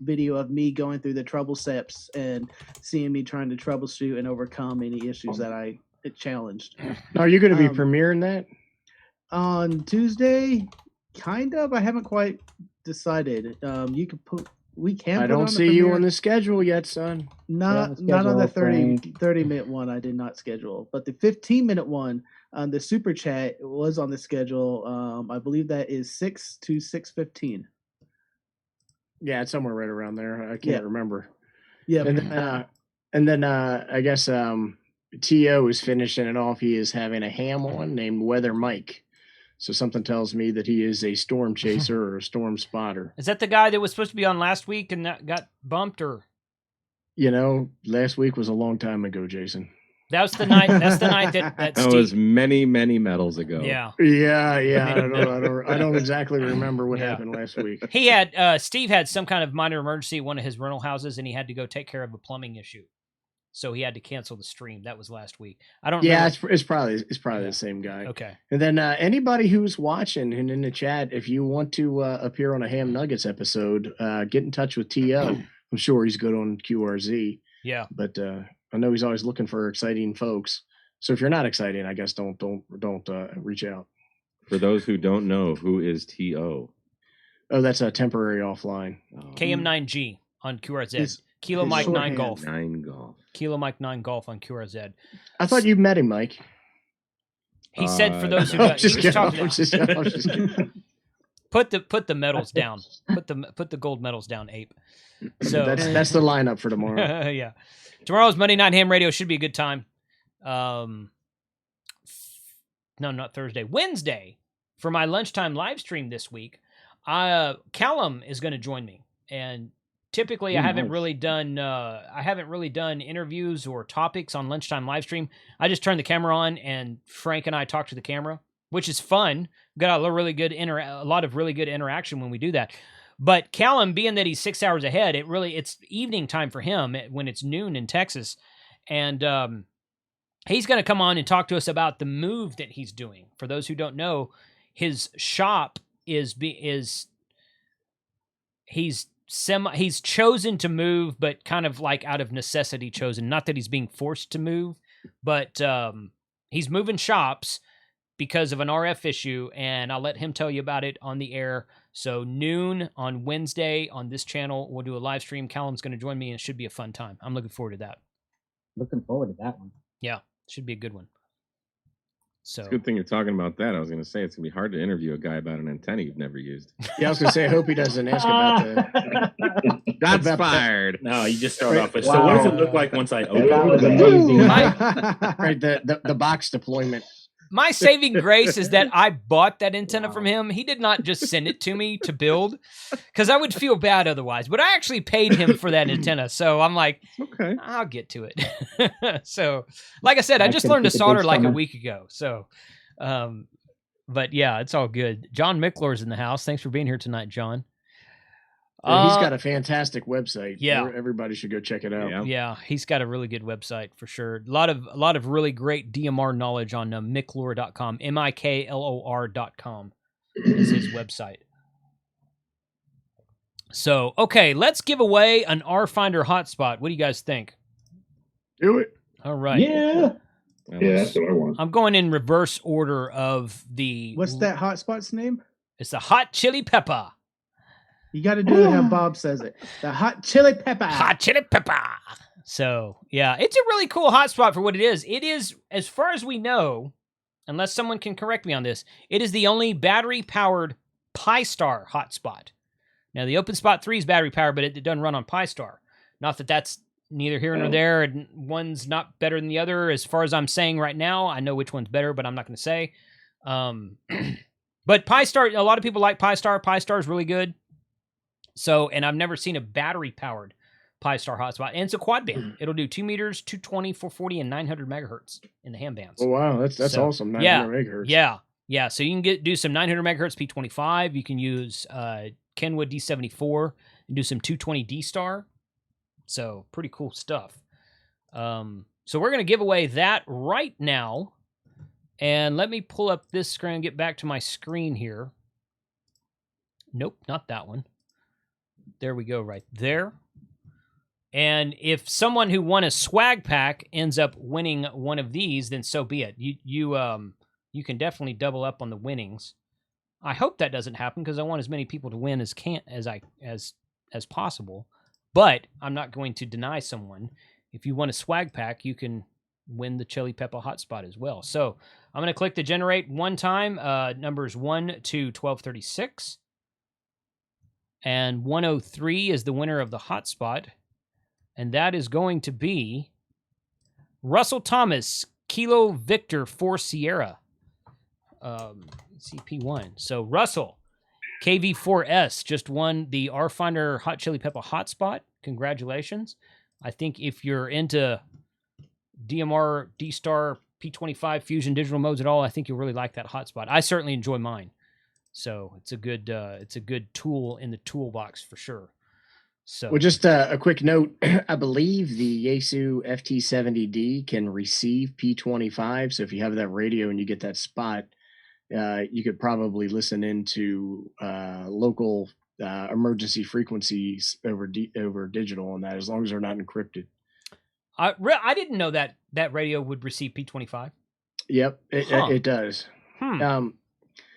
video of me going through the trouble steps and seeing me trying to troubleshoot and overcome any issues that I challenged. Are you going to be premiering that on Tuesday? Kind of. I haven't quite decided. We can. I don't see you on the schedule yet, son. Not on the 30-minute one. I did not schedule, but the 15-minute one on the super chat was on the schedule. I believe that is 6 to 6:15. Yeah, it's somewhere right around there. I can't remember. Yeah, and then I guess T.O. is finishing it off. He is having a ham on named Weather Mike. So something tells me that he is a storm chaser or a storm spotter. Is that the guy that was supposed to be on last week and that got bumped, or? Last week was a long time ago, Jason. That's the night. That's the night that Steve... was many medals ago. Yeah. I don't exactly remember what happened last week. He had Steve had some kind of minor emergency at one of his rental houses, and he had to go take care of a plumbing issue. So he had to cancel the stream. That was last week. I don't. Yeah, it's probably the same guy. Okay. And then anybody who's watching and in the chat, if you want to appear on a Ham Nuggets episode, get in touch with T.O. I'm sure he's good on QRZ. Yeah. But I know he's always looking for exciting folks. So if you're not exciting, I guess don't reach out. For those who don't know, who is T.O.? Oh, that's a temporary offline. KM9G on QRZ. Kilo Mike 9 Golf. 9 Golf. Kilo Mike 9 Golf on QRZ. I thought you met him, Mike. He said for those who I'm got, just he was kidding. talking I'm just kidding. Put the medals down. Put the gold medals down, Ape. So that's the lineup for tomorrow. Yeah. Tomorrow's Monday Night Ham Radio should be a good time. No, not Thursday. Wednesday for my lunchtime live stream this week. Callum is going to join me, and typically I haven't really done interviews or topics on lunchtime live stream. I just turn the camera on and Frank and I talk to the camera, which is fun. Got a lot of really good interaction when we do that. But Callum, being that he's 6 hours ahead, it's evening time for him when it's noon in Texas, and he's going to come on and talk to us about the move that he's doing. For those who don't know, his shop he's chosen to move, but kind of like out of necessity chosen. Not that he's being forced to move, but he's moving shops because of an RF issue, and I'll let him tell you about it on the air. So noon on Wednesday on this channel, we'll do a live stream. Callum's going to join me, and it should be a fun time. I'm looking forward to that. Looking forward to that one. Yeah, should be a good one. So it's a good thing you're talking about that. I was going to say it's going to be hard to interview a guy about an antenna you've never used. Yeah, I was going to say, I hope he doesn't ask about the... That's fired. No, you just start off with, so what does it look like once I open it? That was amazing. Right, the box deployment. My saving grace is that I bought that antenna from him. He did not just send it to me to build, because I would feel bad otherwise. But I actually paid him for that antenna, so I'm like, okay, I'll get to it. So, like I said, I just learned to solder like a week ago. So, but yeah, it's all good. John Micklor's in the house. Thanks for being here tonight, John. Yeah, he's got a fantastic website. Yeah, everybody should go check it out. Yeah, he's got a really good website for sure. A lot of really great DMR knowledge on Miklor.com. MIKLOR.com is his website. So, okay, let's give away an R-Finder hotspot. What do you guys think? Do it. All right. Yeah. Yeah, that's what I want. I'm going in reverse order of the... What's that hotspot's name? It's the hot chili pepper. You got to do it how Bob says it. The hot chili pepper. Hot chili pepper. So, yeah, it's a really cool hotspot for what it is. It is, as far as we know, unless someone can correct me on this, it is the only battery-powered Pi-Star hotspot. Now, the OpenSpot 3 is battery-powered, but it doesn't run on Pi-Star. Not that that's neither here nor there, and one's not better than the other. As far as I'm saying right now, I know which one's better, but I'm not going to say. But Pi-Star, a lot of people like Pi-Star. Pi-Star is really good. So, and I've never seen a battery-powered Pi-Star hotspot. And it's a quad band. It'll do 2 meters, 220, 440, and 900 megahertz in the ham bands. Oh, wow. That's awesome. 900 megahertz. Yeah. So you can do some 900 megahertz P25. You can use Kenwood D74 and do some 220 D-Star. So, pretty cool stuff. So we're going to give away that right now. And let me pull up this screen and get back to my screen here. Nope, not that one. There we go, right there. And if someone who won a swag pack ends up winning one of these, then so be it. You can definitely double up on the winnings. I hope that doesn't happen because I want as many people to win as possible. But I'm not going to deny someone. If you want a swag pack, you can win the chili pepper hotspot as well. So I'm going to click to generate one time. Numbers 1 to 1236. And 103 is the winner of the hotspot. And that is going to be Russell Thomas, Kilo Victor 4 Sierra. CP1. So Russell, KV4S, just won the R-Finder Hot Chili Pepper hotspot. Congratulations. I think if you're into DMR, D-Star, P25 Fusion digital modes at all, I think you'll really like that hotspot. I certainly enjoy mine. So it's a good tool in the toolbox for sure. So, well, just a quick note. I believe the Yaesu FT70D can receive P25. So if you have that radio and you get that spot, you could probably listen into local emergency frequencies over digital on that, as long as they're not encrypted. I didn't know that radio would receive P25. Yep, it does.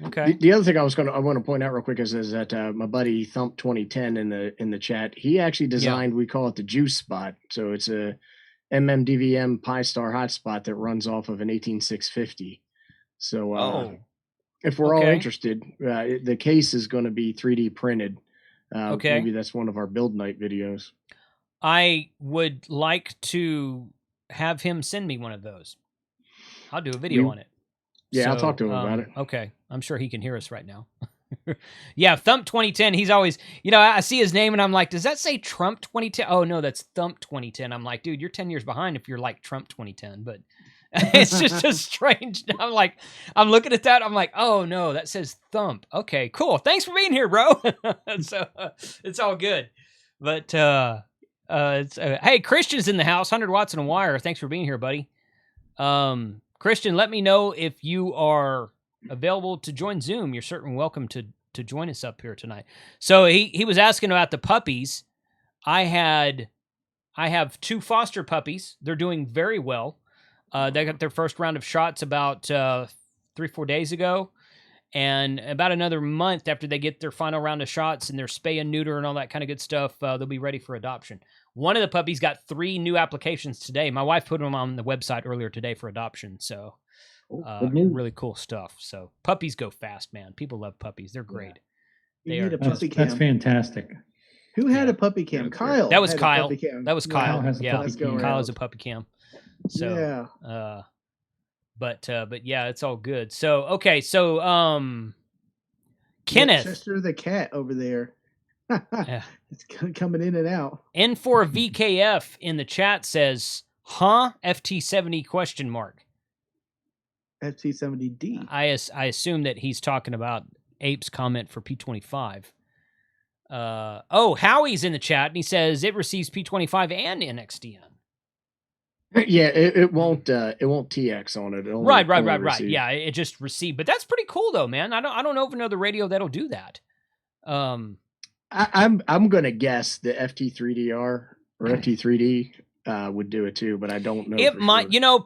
Okay. The other thing I want to point out real quick is that my buddy Thump 2010 in the chat, he actually designed, we call it the juice spot. So it's a MMDVM Pi-Star hotspot that runs off of an 18650. So if we're all interested, the case is going to be 3D printed. Maybe that's one of our build night videos. I would like to have him send me one of those. I'll do a video on it. Yeah, I'll talk to him about it. Okay. I'm sure he can hear us right now. Yeah, Thump 2010, he's always, I see his name and I'm like, does that say Trump 2010? Oh, no, that's Thump 2010. I'm like, dude, you're 10 years behind if you're like Trump 2010. But it's just a strange, I'm looking at that. I'm like, oh, no, that says Thump. Okay, cool. Thanks for being here, bro. So it's all good. But, hey, Christian's in the house, 100 watts and a wire. Thanks for being here, buddy. Christian, let me know if you are available to join Zoom. You're certainly welcome to join us up here tonight. So he was asking about the puppies. I have 2 foster puppies. They're doing very well. They got their first round of shots about 3-4 days ago. And about another month after they get their final round of shots and their spay and neuter and all that kind of good stuff, they'll be ready for adoption. One of the puppies got 3 new applications today. My wife put them on the website earlier today for adoption. So really cool stuff. So puppies go fast, man. People love puppies. They're great. You need a puppy cam. That's fantastic. Who had a puppy cam? Kyle. That was had a Kyle. puppy cam. That was Kyle. Kyle has a Yeah, puppy cam. Kyle has a puppy cam. So, But yeah, it's all good. So okay, so Kenneth, Chester the cat over there. It's coming in and out. N4VKF in the chat says, "Huh? FT70 question mark." FT70D. I assume that he's talking about Ape's comment for P25. Howie's in the chat and he says it receives P25 and NXDN. Yeah, it won't TX on it. Right. Yeah, it just received, but that's pretty cool though, man. I don't know of another radio that'll do that. I'm gonna guess the FT3DR or FT3D would do it too, but I don't know. It might, sure.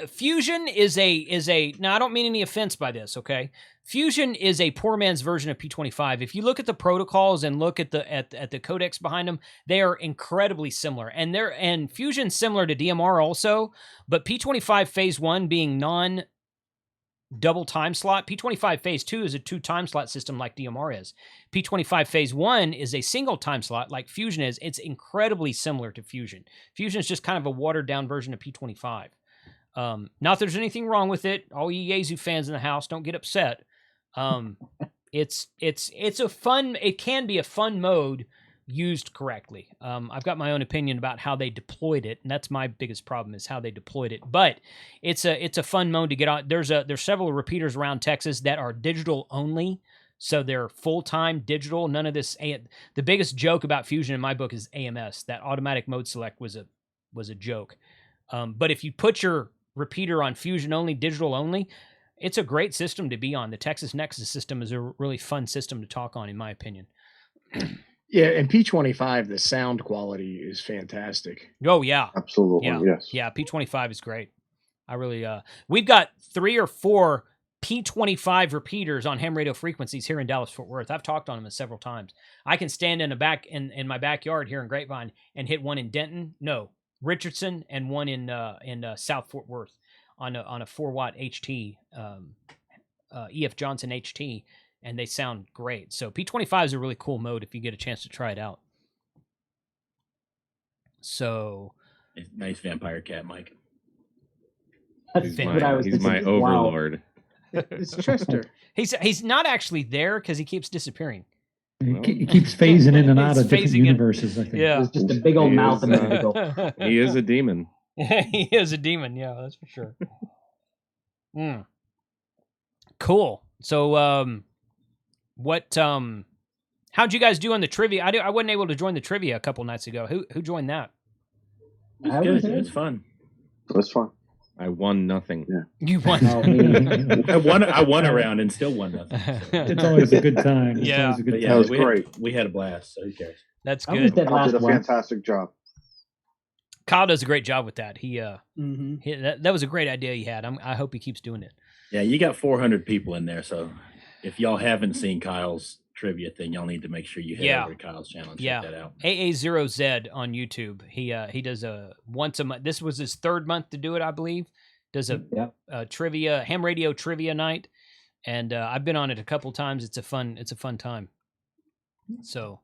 Fusion is a. Now I don't mean any offense by this, okay? Fusion is a poor man's version of P25. If you look at the protocols and look at the codecs behind them, they are incredibly similar. And Fusion's similar to DMR also, but P25 phase 1 being non-double time slot, P25 phase 2 is a 2 time slot system like DMR is. P25 phase 1 is a single time slot like Fusion is. It's incredibly similar to Fusion. Fusion is just kind of a watered down version of P25. Not that there's anything wrong with it. All you Yaesu fans in the house, don't get upset. It's a fun, it can be a fun mode used correctly. I've got my own opinion about how they deployed it, and that's my biggest problem is how they deployed it. But it's a fun mode to get on. There's several repeaters around Texas that are digital only, so they're full-time digital. None of this. The biggest joke about Fusion in my book is AMS. That automatic mode select was a joke. But if you put your repeater on Fusion only, digital only, it's a great system to be on. The Texas Nexus system is a really fun system to talk on, in my opinion. Yeah, and P25, the sound quality is fantastic. Oh, yeah. Absolutely, yeah. yes. Yeah, P25 is great. I really, we've got 3 or 4 P25 repeaters on ham radio frequencies here in Dallas-Fort Worth. I've talked on them several times. I can stand in my backyard here in Grapevine and hit one in Richardson, and one in South Fort Worth on a 4-watt HT, EF Johnson HT, and they sound great. So P25 is a really cool mode if you get a chance to try it out. So nice vampire cat, Mike. He's my overlord. It's Chester. He's not actually there because he keeps disappearing. He keeps phasing in and out of different universes, I think. Yeah. It's just a big old mouth and a big old... He is a demon. He is a demon, yeah, that's for sure. Cool. So how'd you guys do on the trivia? I wasn't able to join the trivia a couple nights ago. Who joined that? It was good. It was fun. It was fun. I won nothing. Yeah. You won. I won a round and still won nothing. It's always a good time. Yeah. That was great. We had a blast, so who cares? That's good. Kyle did a fantastic job. Kyle does a great job with that. That was a great idea he had. I hope he keeps doing it. Yeah, you got 400 people in there, so if y'all haven't seen Kyle's trivia thing, y'all need to make sure you head over to Kyle's channel and check that out. AA0Z on YouTube. He does a once a month. This was his 3rd month to do it, I believe. Does a trivia, ham radio trivia night, and I've been on it a couple times. It's a fun time. So,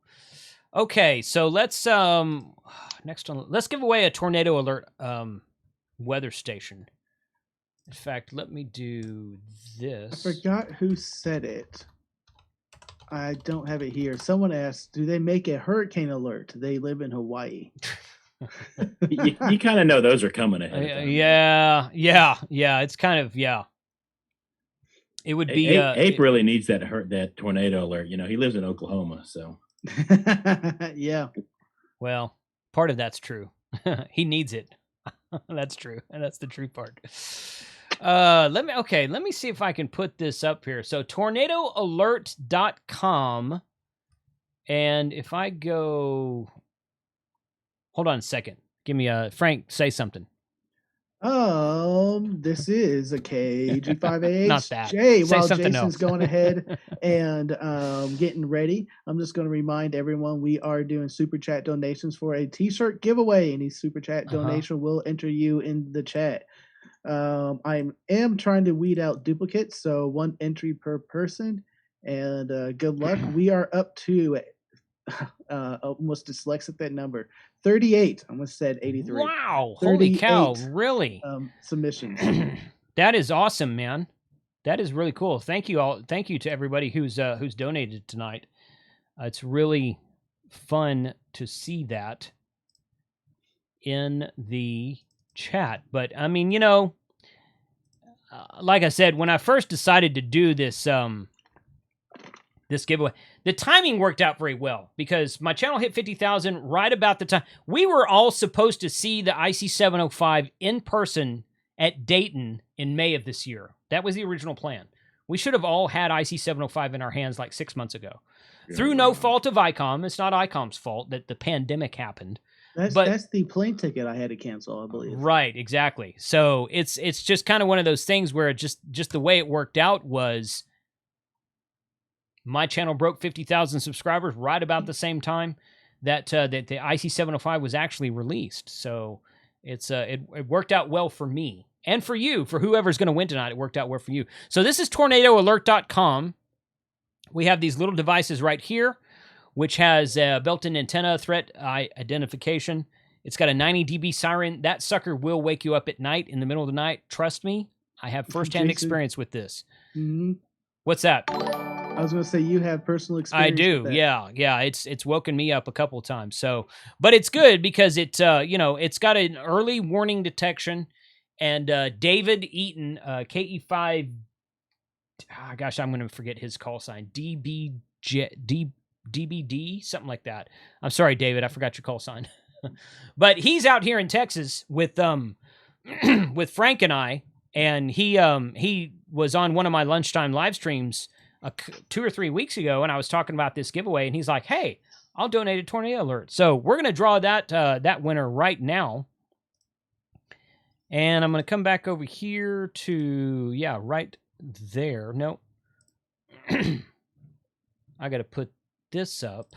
okay, so let's let's give away a tornado alert weather station. In fact, let me do this. I forgot who said it. I don't have it here. Someone asked, do they make a hurricane alert? They live in Hawaii. you kind of know those are coming ahead. Yeah. It's kind of, It would be... Ape really needs that tornado alert. He lives in Oklahoma, so... Yeah. Well, part of that's true. He needs it. That's true. And that's the true part. Let me see if I can put this up here. So tornadoalert.com. And if I go, hold on a second. Give me Frank, say something. This is a KG5AH. Not that. While something Jason's else. going ahead and getting ready, I'm just going to remind everyone we are doing super chat donations for a t-shirt giveaway. Any super chat donation will enter you in the chat. I am trying to weed out duplicates, so 1 entry per person, and good luck. We are up to almost dyslexic that number 38. I almost said 83. Wow, holy cow, really? Submissions. That is awesome, man. That is really cool. Thank you all. Thank you to everybody who's donated tonight. It's really fun to see that in the chat. But I mean, you know, like I said, when I first decided to do this this giveaway, the timing worked out very well because my channel hit 50,000 right about the time we were all supposed to see the IC705 in person at Dayton in May of this year. That was the original plan. We should have all had IC705 in our hands like 6 months ago. Yeah, through no fault of ICOM. It's not ICOM's fault that the pandemic happened. That's the plane ticket I had to cancel, I believe. Right, exactly. So it's just kind of one of those things where it just the way it worked out was my channel broke 50,000 subscribers right about the same time that the IC705 was actually released. So it worked out well for me and for you, for whoever's going to win tonight. It worked out well for you. So this is tornadoalert.com. We have these little devices right here, which has a built-in antenna threat identification. It's got a 90 dB siren. That sucker will wake you up at night, in the middle of the night. Trust me, I have firsthand experience with this. Mm-hmm. What's that? I was going to say you have personal experience. I do, yeah. It's woken me up a couple of times. So, but it's good because it it's got an early warning detection, and David Eaton, KE5. Gosh, I'm going to forget his call sign. DBD, something like that. I'm sorry, David, I forgot your call sign. But he's out here in Texas with with Frank and I, and he was on one of my lunchtime live streams 2 or 3 weeks ago, and I was talking about this giveaway, and he's like, "Hey, I'll donate a Tornado Alert." So we're going to draw that winner right now. And I'm going to come back over here to, right there. No. I got to put this up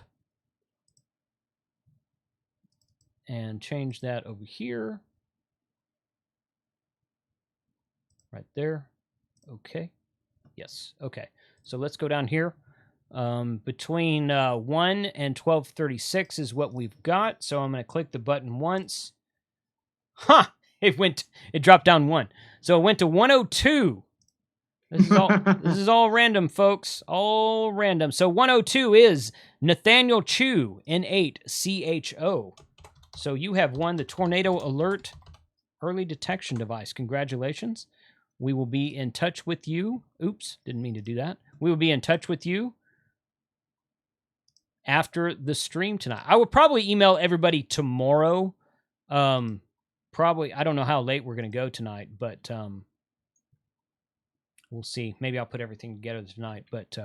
and change that over here. Right there. Okay. Yes. Okay. So let's go down here. Between 1 and 1236 is what we've got. So I'm going to click the button once. It dropped down 1. So it went to 102. This is all random, folks. All random. So 102 is Nathaniel Chu, N8CHO. So you have won the Tornado Alert early detection device. Congratulations. We will be in touch with you. Oops, didn't mean to do that. We will be in touch with you after the stream tonight. I will probably email everybody tomorrow. Probably, I don't know how late we're going to go tonight, but we'll see. Maybe I'll put everything together tonight. But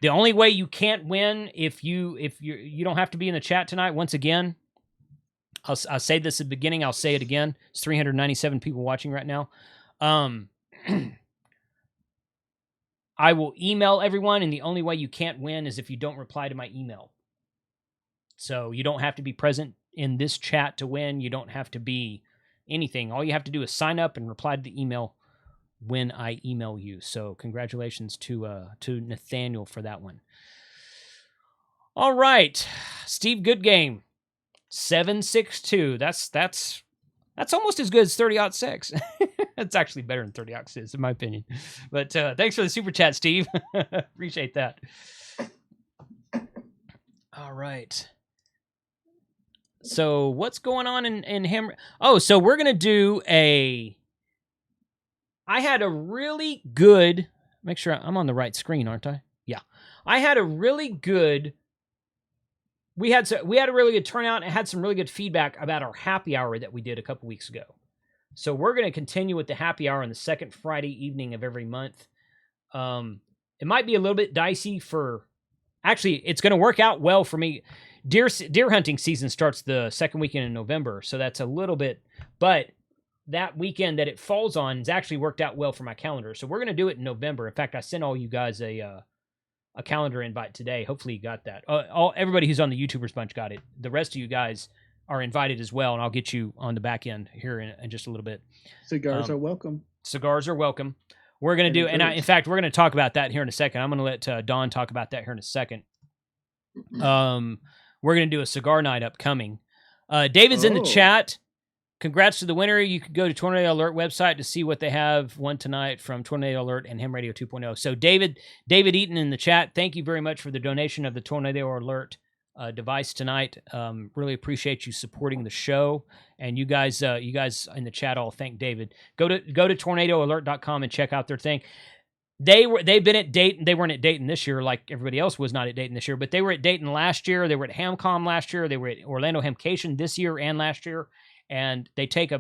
the only way you can't win if you don't have to be in the chat tonight. Once again, I'll say this at the beginning. I'll say it again. It's 397 people watching right now. I will email everyone, and the only way you can't win is if you don't reply to my email. So you don't have to be present in this chat to win. You don't have to be anything. All you have to do is sign up and reply to the email when I email you. So congratulations to Nathaniel for that one. All right, Steve Goodgame, 762. That's almost as good as 30-06. It's actually better than 30-06 in my opinion. But thanks for the super chat, Steve. Appreciate that. All right. So what's going on in Hammer? Oh, so we're going to do I had a really good, make sure I'm on the right screen, aren't I? Yeah. I had a really good, we had a really good turnout and had some really good feedback about our happy hour that we did a couple weeks ago. So we're going to continue with the happy hour on the second Friday evening of every month. It might be a little bit dicey actually, it's going to work out well for me. Deer hunting season starts the second weekend in November, so that's a little bit, but that weekend that it falls on has actually worked out well for my calendar. So we're going to do it in November. In fact, I sent all you guys a calendar invite today. Hopefully you got that. Everybody who's on the YouTubers bunch got it. The rest of you guys are invited as well, and I'll get you on the back end here in just a little bit. Cigars are welcome. Cigars are welcome. We're going to do, and in fact, we're going to talk about that here in a second. I'm going to let Don talk about that here in a second. We're going to do a cigar night upcoming. David's in the chat. congrats to the winner. You can go to Tornado Alert website to see what they have won tonight from Tornado Alert and Ham Radio 2.0. So David Eaton in the chat, thank you very much for the donation of the Tornado Alert device tonight. Really appreciate you supporting the show, and you guys in the chat all thank David. Go to tornadoalert.com and check out their thing. They've been at Dayton. They weren't at Dayton this year, like everybody else was not at Dayton this year, but they were at Dayton last year. They were at HamCon last year. They were at Orlando Hamcation this year and last year, and they take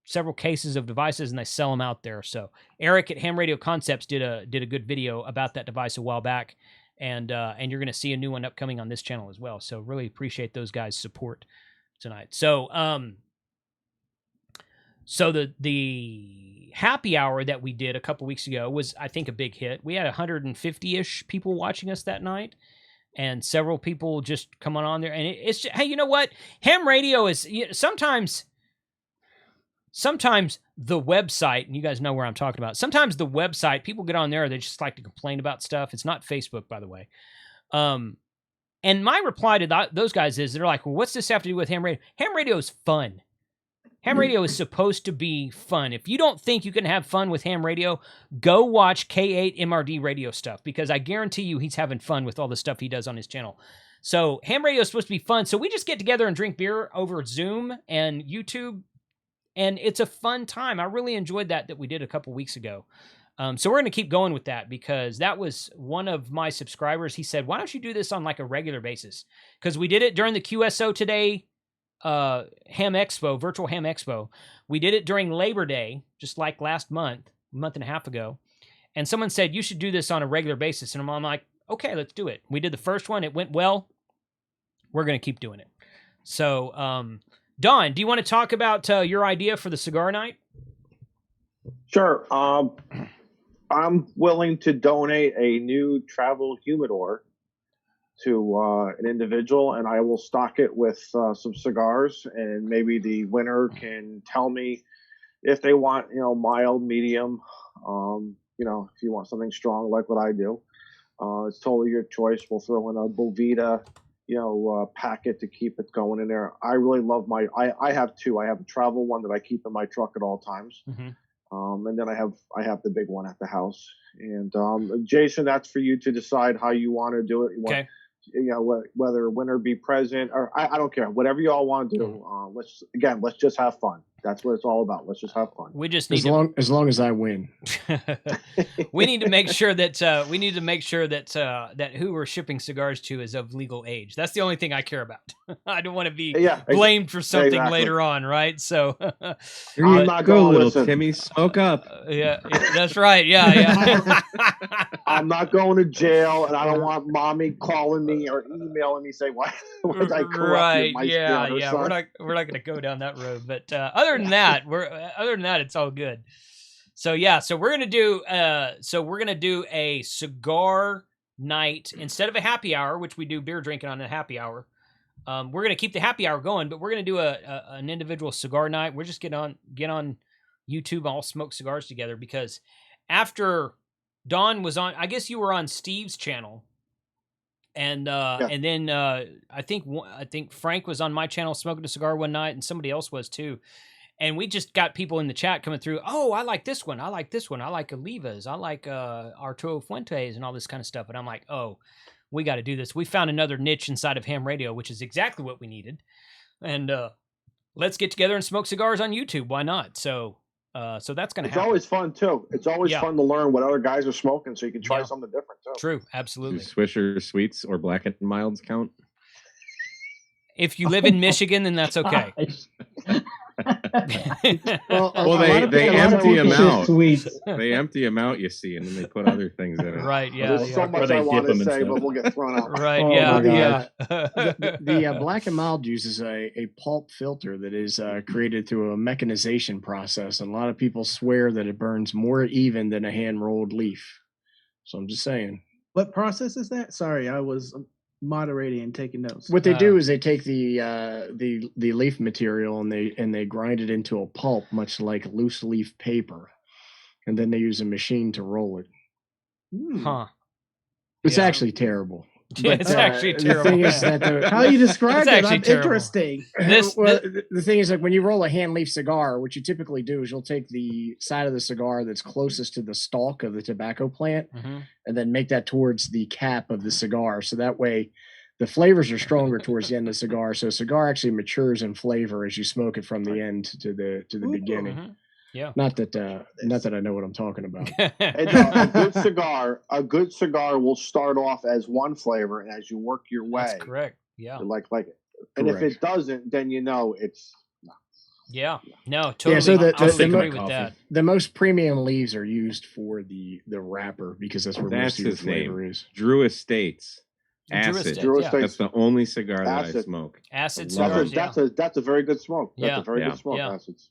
several cases of devices and they sell them out there. So Eric at Ham Radio Concepts did a good video about that device a while back, and you're going to see a new one upcoming on this channel as well. So really appreciate those guys' support tonight. So the happy hour that we did a couple weeks ago was, I think, a big hit. We had 150-ish people watching us that night, and several people just coming on there. And it's just, hey, you know what? Ham radio is sometimes the website, and you guys know where I'm talking about. Sometimes the website, people get on there, they just like to complain about stuff. It's not Facebook, by the way. And my reply to those guys is, they're like, well, what's this have to do with ham radio? Ham radio is fun. Ham radio is supposed to be fun. If you don't think you can have fun with ham radio, go watch K8 MRD radio stuff, because I guarantee you he's having fun with all the stuff he does on his channel. So ham radio is supposed to be fun. So we just get together and drink beer over Zoom and YouTube, and it's a fun time. I really enjoyed that we did a couple weeks ago. So we're going to keep going with that, because that was one of my subscribers. He said, why don't you do this on like a regular basis? Because we did it during the QSO Today Ham Expo, Virtual Ham Expo. We did it during Labor Day, just like last month, a month and a half ago. And someone said, you should do this on a regular basis. And I'm like, okay, let's do it. We did the first one. It went well. We're going to keep doing it. So, Don, do you want to talk about your idea for the cigar night? Sure. I'm willing to donate a new travel humidor to an individual, and I will stock it with some cigars, and maybe the winner can tell me if they want, mild, medium, if you want something strong like what I do. It's totally your choice. We'll throw in a Bovita, packet to keep it going in there. I really love I have two. I have a travel one that I keep in my truck at all times. Mm-hmm. And then I have the big one at the house. And Jason, that's for you to decide how you want to do it. Okay. Whether winner be present, or I don't care, whatever you all want to do. Let's just have fun. That's what it's all about. Let's just have fun. We just need as long as I win. We need to make sure that that who we're shipping cigars to is of legal age. That's the only thing I care about. I don't want to be blamed for something later on, right? So I'm not going, little Timmy, smoke up. Yeah, that's right. Yeah. I'm not going to jail, and I don't want mommy calling me or emailing me saying why was I corrupted my son. We're not going to go down that road, but other than that, it's all good. So we're gonna do a cigar night instead of a happy hour, which we do beer drinking on a happy hour. We're gonna keep the happy hour going, but we're gonna do an individual cigar night. We're just get on YouTube, all smoke cigars together, because after Don was on, I guess you were on Steve's channel. And then I think Frank was on my channel smoking a cigar one night, and somebody else was too. And we just got people in the chat coming through. Oh, I like this one. I like this one. I like Olivas. I like Arturo Fuentes and all this kind of stuff. And I'm like, oh, we got to do this. We found another niche inside of ham radio, which is exactly what we needed. And let's get together and smoke cigars on YouTube. Why not? So that's going to happen. It's always fun too. It's always fun to learn what other guys are smoking, so you can try something different too. True, absolutely. Do Swisher Sweets or Black and Milds count? If you live in Michigan, then that's okay. well, they empty them out. They empty them out, you see, and then they put other things in it. Right? Yeah. There's so much I want to say, but we'll get thrown out. Right? Yeah. The Black and Mild uses a pulp filter that is created through a mechanization process, and a lot of people swear that it burns more even than a hand rolled leaf. So I'm just saying. What process is that? Sorry, I was moderating and taking notes. What they do is they take the leaf material and they grind it into a pulp, much like loose leaf paper, and then they use a machine to roll it. Huh. It's actually terrible. Yeah, it's actually terrible. The thing is that how you described It's it, actually I'm terrible. interesting. The thing is, like, when you roll a hand leaf cigar, what you typically do is you'll take the side of the cigar that's closest to the stalk of the tobacco plant, and then make that towards the cap of the cigar. So that way, the flavors are stronger towards the end of the cigar. So a cigar actually matures in flavor as you smoke it from the end to the beginning. Yeah. Not that I know what I'm talking about. And, a good cigar will start off as one flavor, and as you work your way, That's correct. Yeah. Like, and if it doesn't, then you know it's. Yeah. No, totally. Yeah, so I agree with that. The most premium leaves are used for the wrapper because that's where most of your his flavor name. is. Drew Estates. Drew Acid. Estates, yeah. That's the only cigar that I Acid. smoke. Acid I love cigars. it. That's a very good smoke. That's Yeah. a very Yeah. good smoke. Yeah. Acids.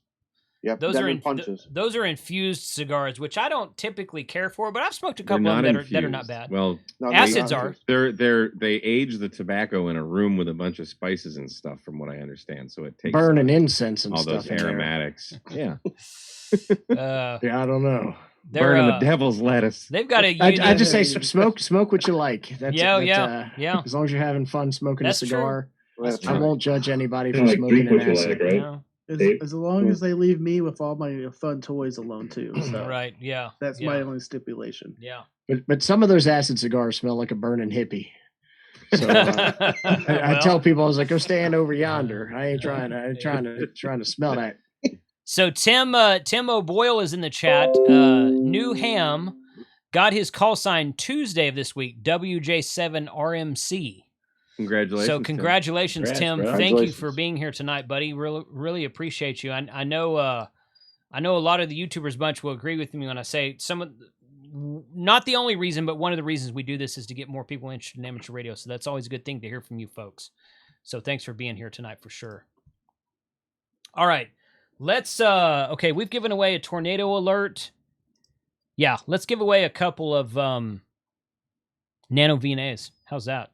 Yep. Those are punches. those are infused cigars, which I don't typically care for, but I've smoked a They're couple of not them infused. that are not bad. Well, No, acids are. They age the tobacco in a room with a bunch of spices and stuff, from what I understand. So it takes Burning incense and all stuff those in there. aromatics. Yeah, Yeah, I don't know. burning the devil's lettuce. They've got a. I just say smoke what you like. That's, Yeah. As long as you're having fun smoking That's a cigar, That's I true. won't judge anybody for Kinda like smoking drink an what you acid. like, right? No. As long as they leave me with all my fun toys alone too. So Right. Yeah. that's my only stipulation. Yeah. But some of those acid cigars smell like a burning hippie. So I Well, tell people, I was like, go stand over yonder. I ain't trying to smell that. So Tim O'Boyle is in the chat. New Ham got his call sign Tuesday of this week. WJ7RMC. Congratulations. So congratulations, Tim. bro. Thank you for being here tonight, buddy. Really appreciate you. I know a lot of the YouTubers bunch will agree with me when I say not the only reason, but one of the reasons we do this is to get more people interested in amateur radio. So that's always a good thing to hear from you folks. So thanks for being here tonight for sure. All right. Let's okay, we've given away a tornado alert. Yeah, let's give away a couple of NanoVNAs. How's that?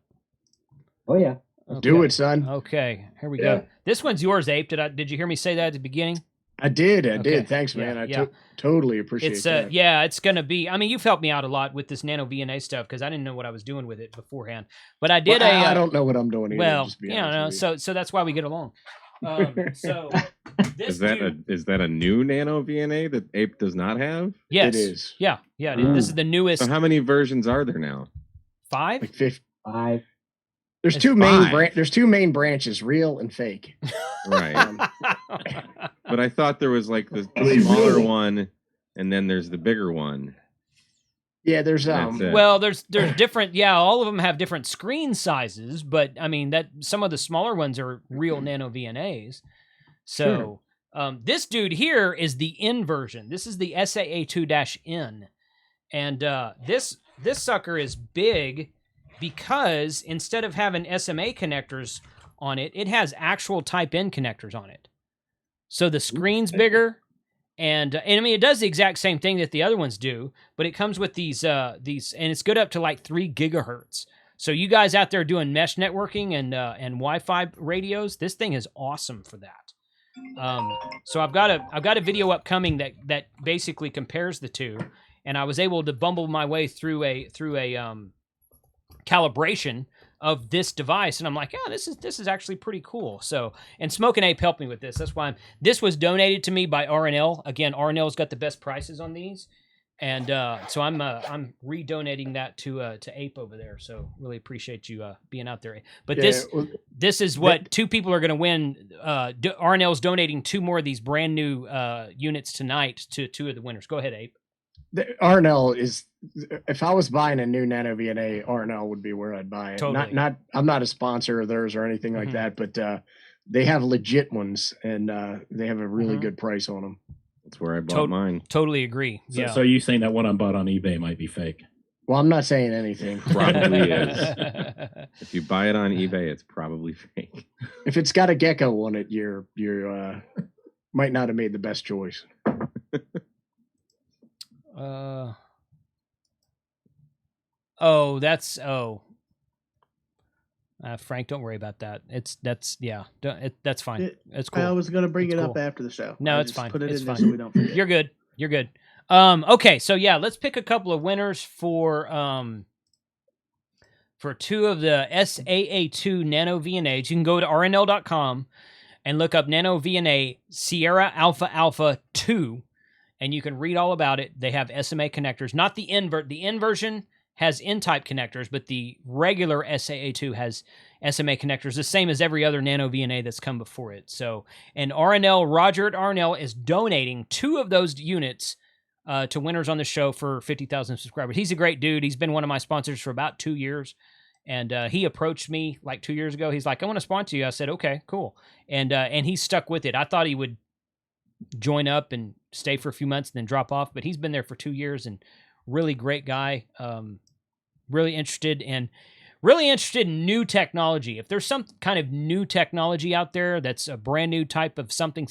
Oh yeah. Okay. Do it, son. Okay, here we Yeah. go. This one's yours, Ape. Did you hear me say that at the beginning? I did. Okay. Thanks, man. Yeah, I totally appreciate It's that. yeah, it's gonna be. I mean, you've helped me out a lot with this NanoVNA stuff because I didn't know what I was doing with it beforehand. But I did Well, I don't know what I'm doing either. well, just to be you know, honest with you. so that's why we get along. So this Is that a new Nano VNA that Ape does not have? yes, It is. Yeah. This is the newest. So how many versions are there now? 5? Like 5. It's There's two main 5. there's two main branches, real and fake. Right. But I thought there was like the I mean, smaller really? one, and then there's the bigger one. Yeah, there's That's it. Well, there's different. Yeah, all of them have different screen sizes, but I mean that some of the smaller ones are real NanoVNAs. So this dude here is the N version. This is the SAA2-N, and this sucker is big because instead of having SMA connectors on it, it has actual Type N connectors on it. So the screen's bigger. And I mean, it does the exact same thing that the other ones do, but it comes with these, and it's good up to like 3 gigahertz. So you guys out there doing mesh networking and Wi-Fi radios, this thing is awesome for that. So I've got a video upcoming that basically compares the two, and I was able to bumble my way through a calibration of this device, and I'm like, yeah, this is actually pretty cool. So, and Smoke and Ape helped me with this. That's why this was donated to me by RNL. Again, RNL's got the best prices on these, and so I'm redonating that to Ape over there. So really appreciate you being out there. But this is what 2 people are going to win. RNL's donating 2 more of these brand new units tonight to 2 of the winners. Go ahead, Ape. RNL is, if I was buying a new NanoVNA, RNL would be where I'd buy it. Totally. I'm not a sponsor of theirs or anything like that, but they have legit ones, and they have a really good price on them. That's where I bought mine. Totally agree. So, Yeah. so you saying that one I bought on eBay might be fake? Well, I'm not saying anything. Probably is. If you buy it on eBay, it's probably fake. If it's got a gecko on it, you're might not have made the best choice. Frank, don't worry about that. That's fine. It's cool. I was going to bring It's it cool. up after the show. No, I it's just fine. Put it It's in there fine. so we don't forget. You're good. You're good. Okay, so yeah, let's pick a couple of winners for for 2 of the SAA2 NanoVNAs. You can go to rnl.com and look up NanoVNA Sierra Alpha Alpha 2, and you can read all about it. They have SMA connectors, not the invert. The N version has N-type connectors, but the regular SAA2 has SMA connectors, the same as every other NanoVNA that's come before it. So, and RNL, Roger at RNL is donating 2 of those units to winners on the show for 50,000 subscribers. He's a great dude. He's been one of my sponsors for about 2 years. And he approached me like 2 years ago. He's like, I want to sponsor you. I said, okay, cool. And he's stuck with it. I thought he would join up and stay for a few months and then drop off, but he's been there for 2 years and really great guy. Really interested in new technology. If there's some kind of new technology out there that's a brand new type of something,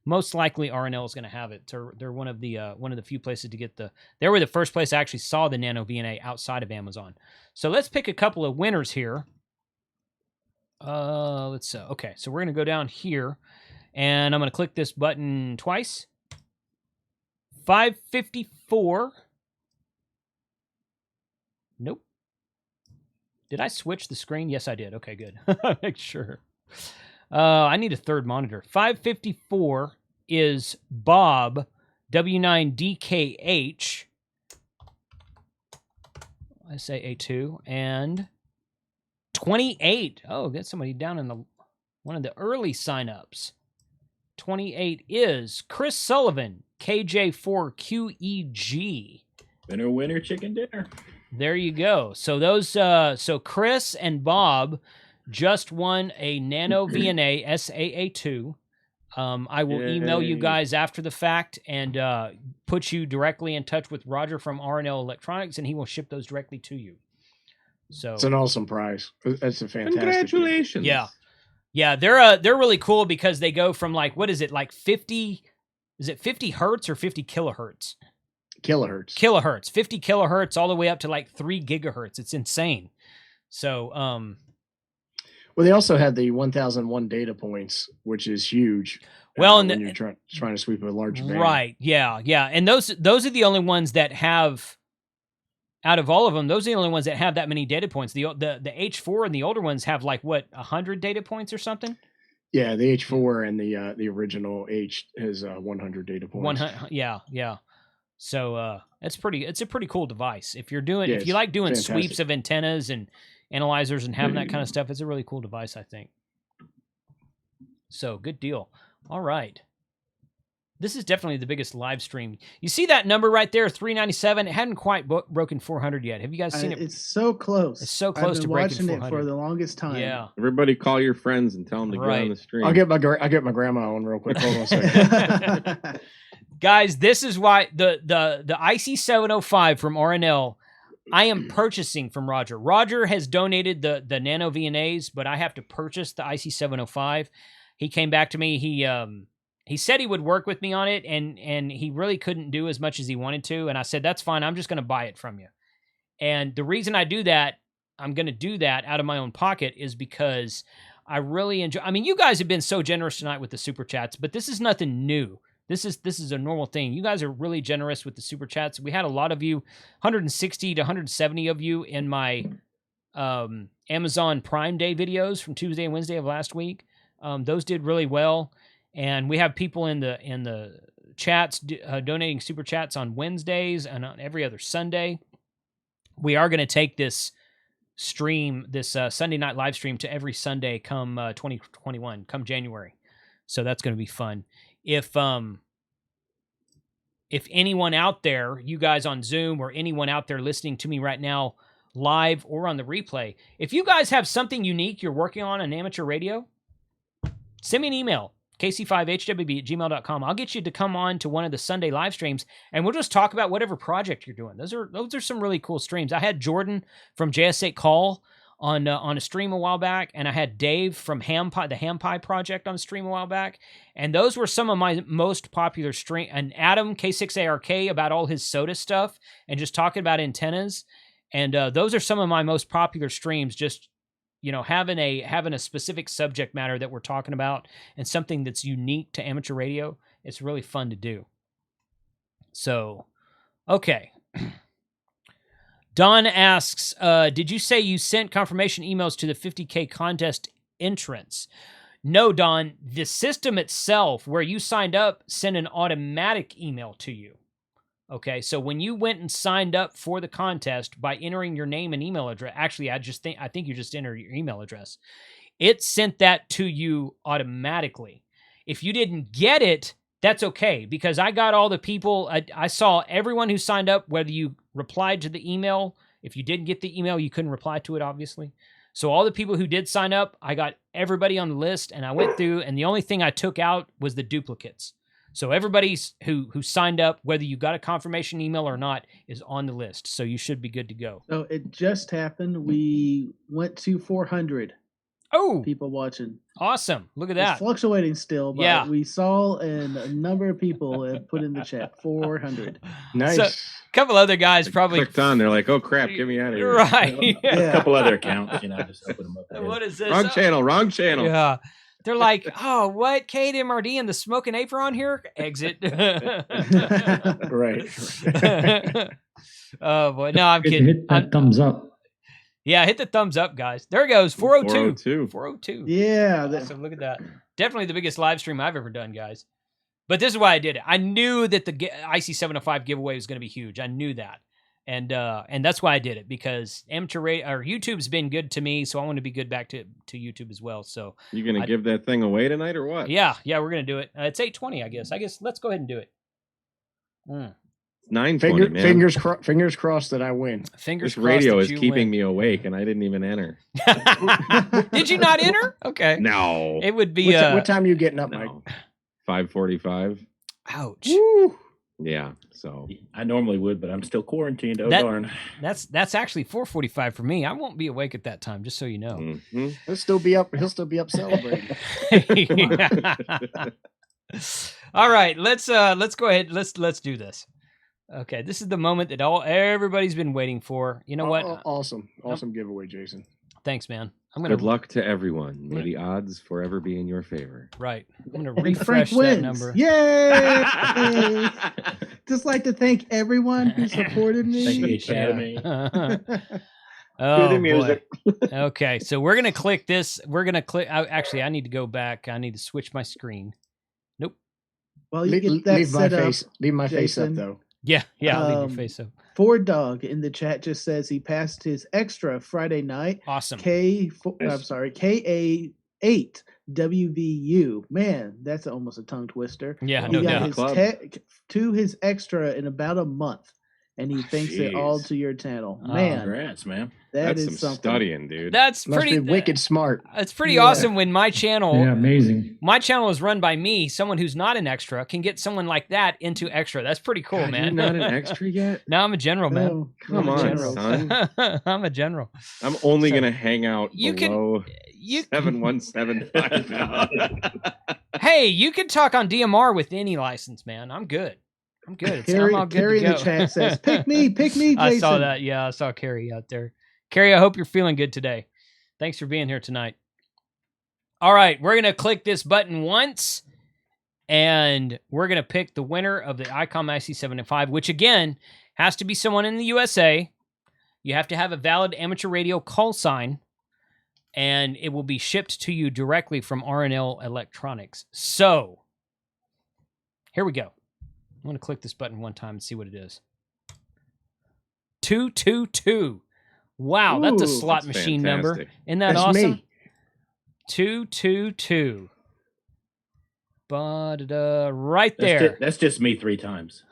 most likely RNL is going to have it. They're one of the few places to get they were the first place I actually saw the NanoVNA outside of Amazon. So let's pick a couple of winners here. Okay, so we're going to go down here and I'm going to click this button twice. 554. Nope. Did I switch the screen? Yes, I did. Okay, good. Make sure. I need a third monitor. 554 is Bob, W9DKH. I say A2. And 28. Oh, got somebody down in one of the early signups. 28 is Chris Sullivan, KJ4QEG. Winner, chicken dinner. There you go. So those, so Chris and Bob just won a NanoVNA SAA2. I will email you guys after the fact and put you directly in touch with Roger from RNL Electronics, and he will ship those directly to you. So it's an awesome prize. That's a fantastic. Congratulations! Yeah, they're really cool because they go from like, what is it, like 50? Is it 50 hertz or 50 kilohertz? Kilohertz, 50 kilohertz, all the way up to like 3 gigahertz. It's insane. So, well, they also had the 1001 data points, which is huge. Well, and when you're trying to sweep a large band. Right. Yeah. And those are the only ones that have, out of all of them, those are the only ones that have that many data points. The H4 and the older ones have like what, 100 data points or something. Yeah, the H4 and the original H has 100 data points. 100. Yeah. So it's a pretty cool device. If you like doing fantastic sweeps of antennas and analyzers and having that kind of stuff, it's a really cool device, I think. So good deal. All right. This is definitely the biggest live stream. You see that number right there, 397? It hadn't quite broken 400 yet. Have you guys seen it? It's so close. It's so close to breaking 400. I've been watching it for the longest time. Yeah. Everybody call your friends and tell them to get on the stream. I'll get my grandma on real quick. Hold on a second. Guys, this is why the IC705 from RNL, I am purchasing from Roger. Roger has donated the NanoVNAs, but I have to purchase the IC705. He came back to me. He said he would work with me on it, and he really couldn't do as much as he wanted to. And I said, that's fine. I'm just going to buy it from you. And the reason I'm going to do that out of my own pocket is because I really enjoy. I mean, you guys have been so generous tonight with the super chats, but this is nothing new. This is a normal thing. You guys are really generous with the super chats. We had a lot of you, 160 to 170 of you in my Amazon Prime Day videos from Tuesday and Wednesday of last week. Those did really well, and we have people in the chats donating super chats on Wednesdays and on every other Sunday. We are going to take this stream, this Sunday night live stream, to every Sunday come 2021, come January. So that's going to be fun. If anyone out there, you guys on Zoom or anyone out there listening to me right now, live or on the replay, if you guys have something unique you're working on amateur radio, send me an email, kc5hwb@gmail.com. I'll get you to come on to one of the Sunday live streams, and we'll just talk about whatever project you're doing. Those are some really cool streams. I had Jordan from JS8 Call on a stream a while back, and I had Dave from the Ham Pie Project on a stream a while back, and those were some of my most popular stream. And Adam K6ARK about all his SOTA stuff and just talking about antennas, and those are some of my most popular streams. Just having a specific subject matter that we're talking about and something that's unique to amateur radio. It's really fun to do. So, okay. Don asks, did you say you sent confirmation emails to the 50K contest entrants? No, Don. The system itself, where you signed up, sent an automatic email to you. Okay, so when you went and signed up for the contest by entering your name and email address, actually, I think you just entered your email address. It sent that to you automatically. If you didn't get it, that's okay, because I got all the people. I saw everyone who signed up, whether you replied to the email. If you didn't get the email, you couldn't reply to it, obviously. So all the people who did sign up, I got everybody on the list, and I went through, and the only thing I took out was the duplicates. So everybody who signed up, whether you got a confirmation email or not, is on the list. So you should be good to go. So it just happened. We went to 400. Oh, people watching. Awesome. Look at It's that. fluctuating still, but Yeah. we saw and a number of people have put in the chat 400. Nice. So, a couple other guys probably clicked on. They're like, "Oh crap, get me out of here!" Right. A couple other accounts, just open them up. What is this? Wrong channel. Wrong channel. Yeah. They're like, oh, what? Kate MRD and the smoking apron here? Exit. Right. Oh boy, no, I'm kidding. Hit that thumbs up. Yeah, hit the thumbs up, guys. There it goes. 402. 402. Yeah. Awesome. Look at that. Definitely the biggest live stream I've ever done, guys. But this is why I did it. I knew that the IC705 giveaway was going to be huge. I knew that. And that's why I did it, because YouTube's been good to me, so I want to be good back to YouTube as well. So You gonna give that thing away tonight or what? Yeah, we're gonna do it. It's 8:20, I guess. Let's go ahead and do it. 9:20, man. Fingers crossed that I win. Fingers This crossed. radio that is you keeping win. me awake, and I didn't even enter. Did you not enter? Okay. No. It would be. What time are you getting up, Mike? 5:45. Ouch. Woo. Yeah. So I normally would, but I'm still quarantined. Oh That- darn. That's actually 4:45 for me. I won't be awake at that time, just so you know. mhm. He'll still be up celebrating. All right, let's go ahead. Let's do this. Okay, this is the moment that everybody's been waiting for. You know what? Awesome giveaway, Jason. Thanks, man. I'm gonna Good luck to everyone. May the odds forever be in your favor. Right. I'm gonna And refresh Frank that wins. number. Yay! Just like to thank everyone who supported me. Thank you, Academy. Oh, the music. boy. Okay, so we're gonna click this. We're gonna click. Actually, I need to go back. I need to switch my screen. Nope. Well, you get that Leave my set up. face. Leave my face up Jason. though. Yeah. I'll leave your face up. Ford Dog in the chat just says he passed his extra Friday night. Awesome. KA8 WVU. Man, that's almost a tongue twister. Yeah, He no got doubt. his Club. to his extra in about a month, and he thanks it all Jeez. to your channel. Oh, Man, Congrats, man. That's is some something. studying, dude. That's Must pretty be wicked smart. It's pretty Yeah. awesome when my channel. Yeah, amazing. My channel is run by me. Someone who's not an extra can get someone like that into extra. That's pretty cool, God, man. You're not an extra yet? No, I'm a general, man. Oh, Come I'm a on, general. son. I'm a general. I'm only So, gonna hang out you can- below You 7175 now. hey, you can talk on DMR with any license, man. I'm good. I'm good. I'm all good Carrie to in go. the chat says, "Pick me, Jason." I saw that. Yeah, I saw Carrie out there. Carrie, I hope you're feeling good today. Thanks for being here tonight. All right, we're gonna click this button once, and we're gonna pick the winner of the ICOM IC705, which again has to be someone in the USA. You have to have a valid amateur radio call sign, and it will be shipped to you directly from RNL Electronics. So, here we go. I'm going to click this button one time and see what it is. 222. Wow, that's a Ooh, slot that's machine number. fantastic. Isn't that That's awesome? me. 222. Ba-da-da, right there. That's just me 3 times.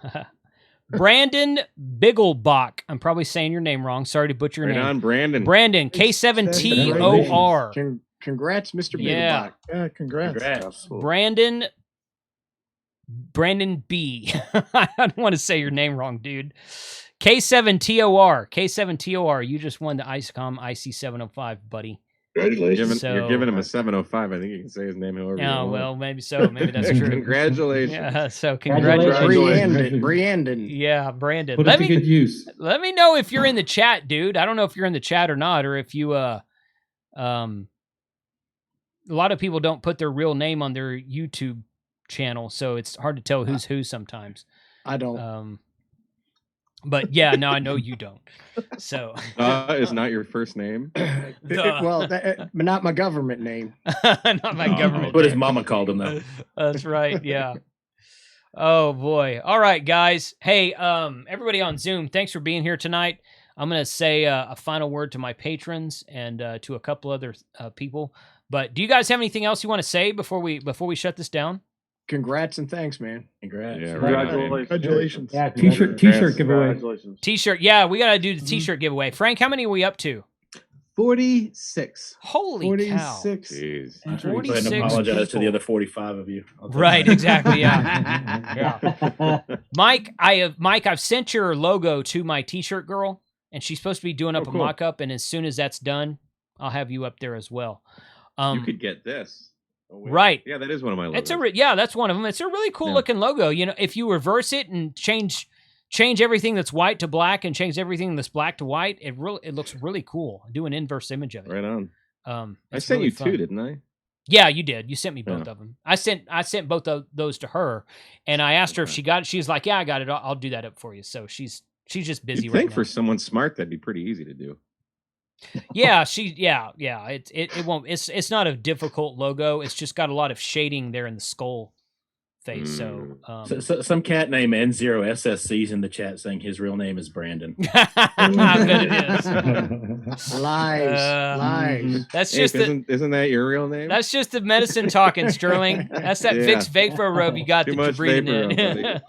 Brandon Bigglebach. I'm probably saying your name wrong. Sorry to butcher your Right name. on, Brandon. Brandon, K7TOR. Congrats, Mr. Yeah. Bigglebach. Yeah, congrats. Congrats. Brandon B. I don't want to say your name wrong, dude. K7TOR. K7TOR. You just won the ICOM IC705, buddy. Congratulations. So- You're giving him a 705. I think you can say his name however you Oh, want. well, maybe so. Maybe that's true. Congratulations. Yeah, so Congratulations. congratulations. Brandon. Yeah, Brandon. Put it to good use. Let me know if you're in the chat, dude. I don't know if you're in the chat or not, or if you a lot of people don't put their real name on their YouTube channel, so it's hard to tell who's who sometimes. I don't. But yeah, no, I know you don't. So is not your first name. But not my government name. Not my government. But name. his mama called him though. That's right. Yeah. Oh boy. All right, guys. Hey, everybody on Zoom, thanks for being here tonight. I'm gonna say a final word to my patrons and to a couple other people. But do you guys have anything else you want to say before we shut this down? Congrats and thanks, man. Congrats. Yeah, Congratulations. Yeah, T-shirt giveaway. Congratulations. T-shirt. Yeah, we gotta do the T-shirt giveaway. Frank, how many are we up to? 46. Holy cow! 46. Jeez. Go ahead and 46 apologize to the people. other 45 of you. Right, exactly. Yeah. Yeah. Mike, I've sent your logo to my T-shirt girl, and she's supposed to be doing up a cool. mock-up. And as soon as that's done, I'll have you up there as well. You could get this. Oh, wait. Right. Yeah, that is one of my logos. It's that's one of them. It's a really cool looking logo. You know, if you reverse it and change everything that's white to black and change everything that's black to white, it looks really cool. Do an inverse image of it. Right on. I It's sent really you fun. two, didn't I? Yeah, you did. You sent me both Yeah. of them. I sent both of those to her, and I asked her if she got it. She's like, "Yeah, I got it. I'll do that up for you." So she's just busy You'd right think now. for someone smart that'd be pretty easy to do. Yeah, it won't. It's not a difficult logo. It's just got a lot of shading there in the skull face. So, So some cat named N0SSC's in the chat saying his real name is Brandon. I bet it is. Lies. That's Hey, just isn't that your real name? That's just the medicine talking, Sterling. That's that Yeah. Vicks Vapor Rub you got Too that you're much breathing vapor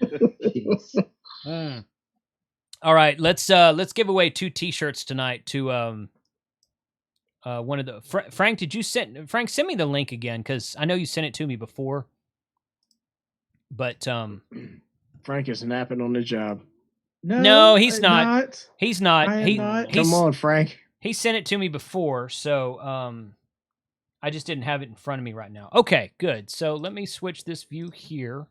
in. Jeez. All right, let's give away 2 T-shirts tonight to one of the Frank. Send me the link again because I know you sent it to me before. But Frank is napping on the job. No, he's not. He's not. I am not. Come on, Frank. He sent it to me before, so I just didn't have it in front of me right now. Okay, good. So let me switch this view here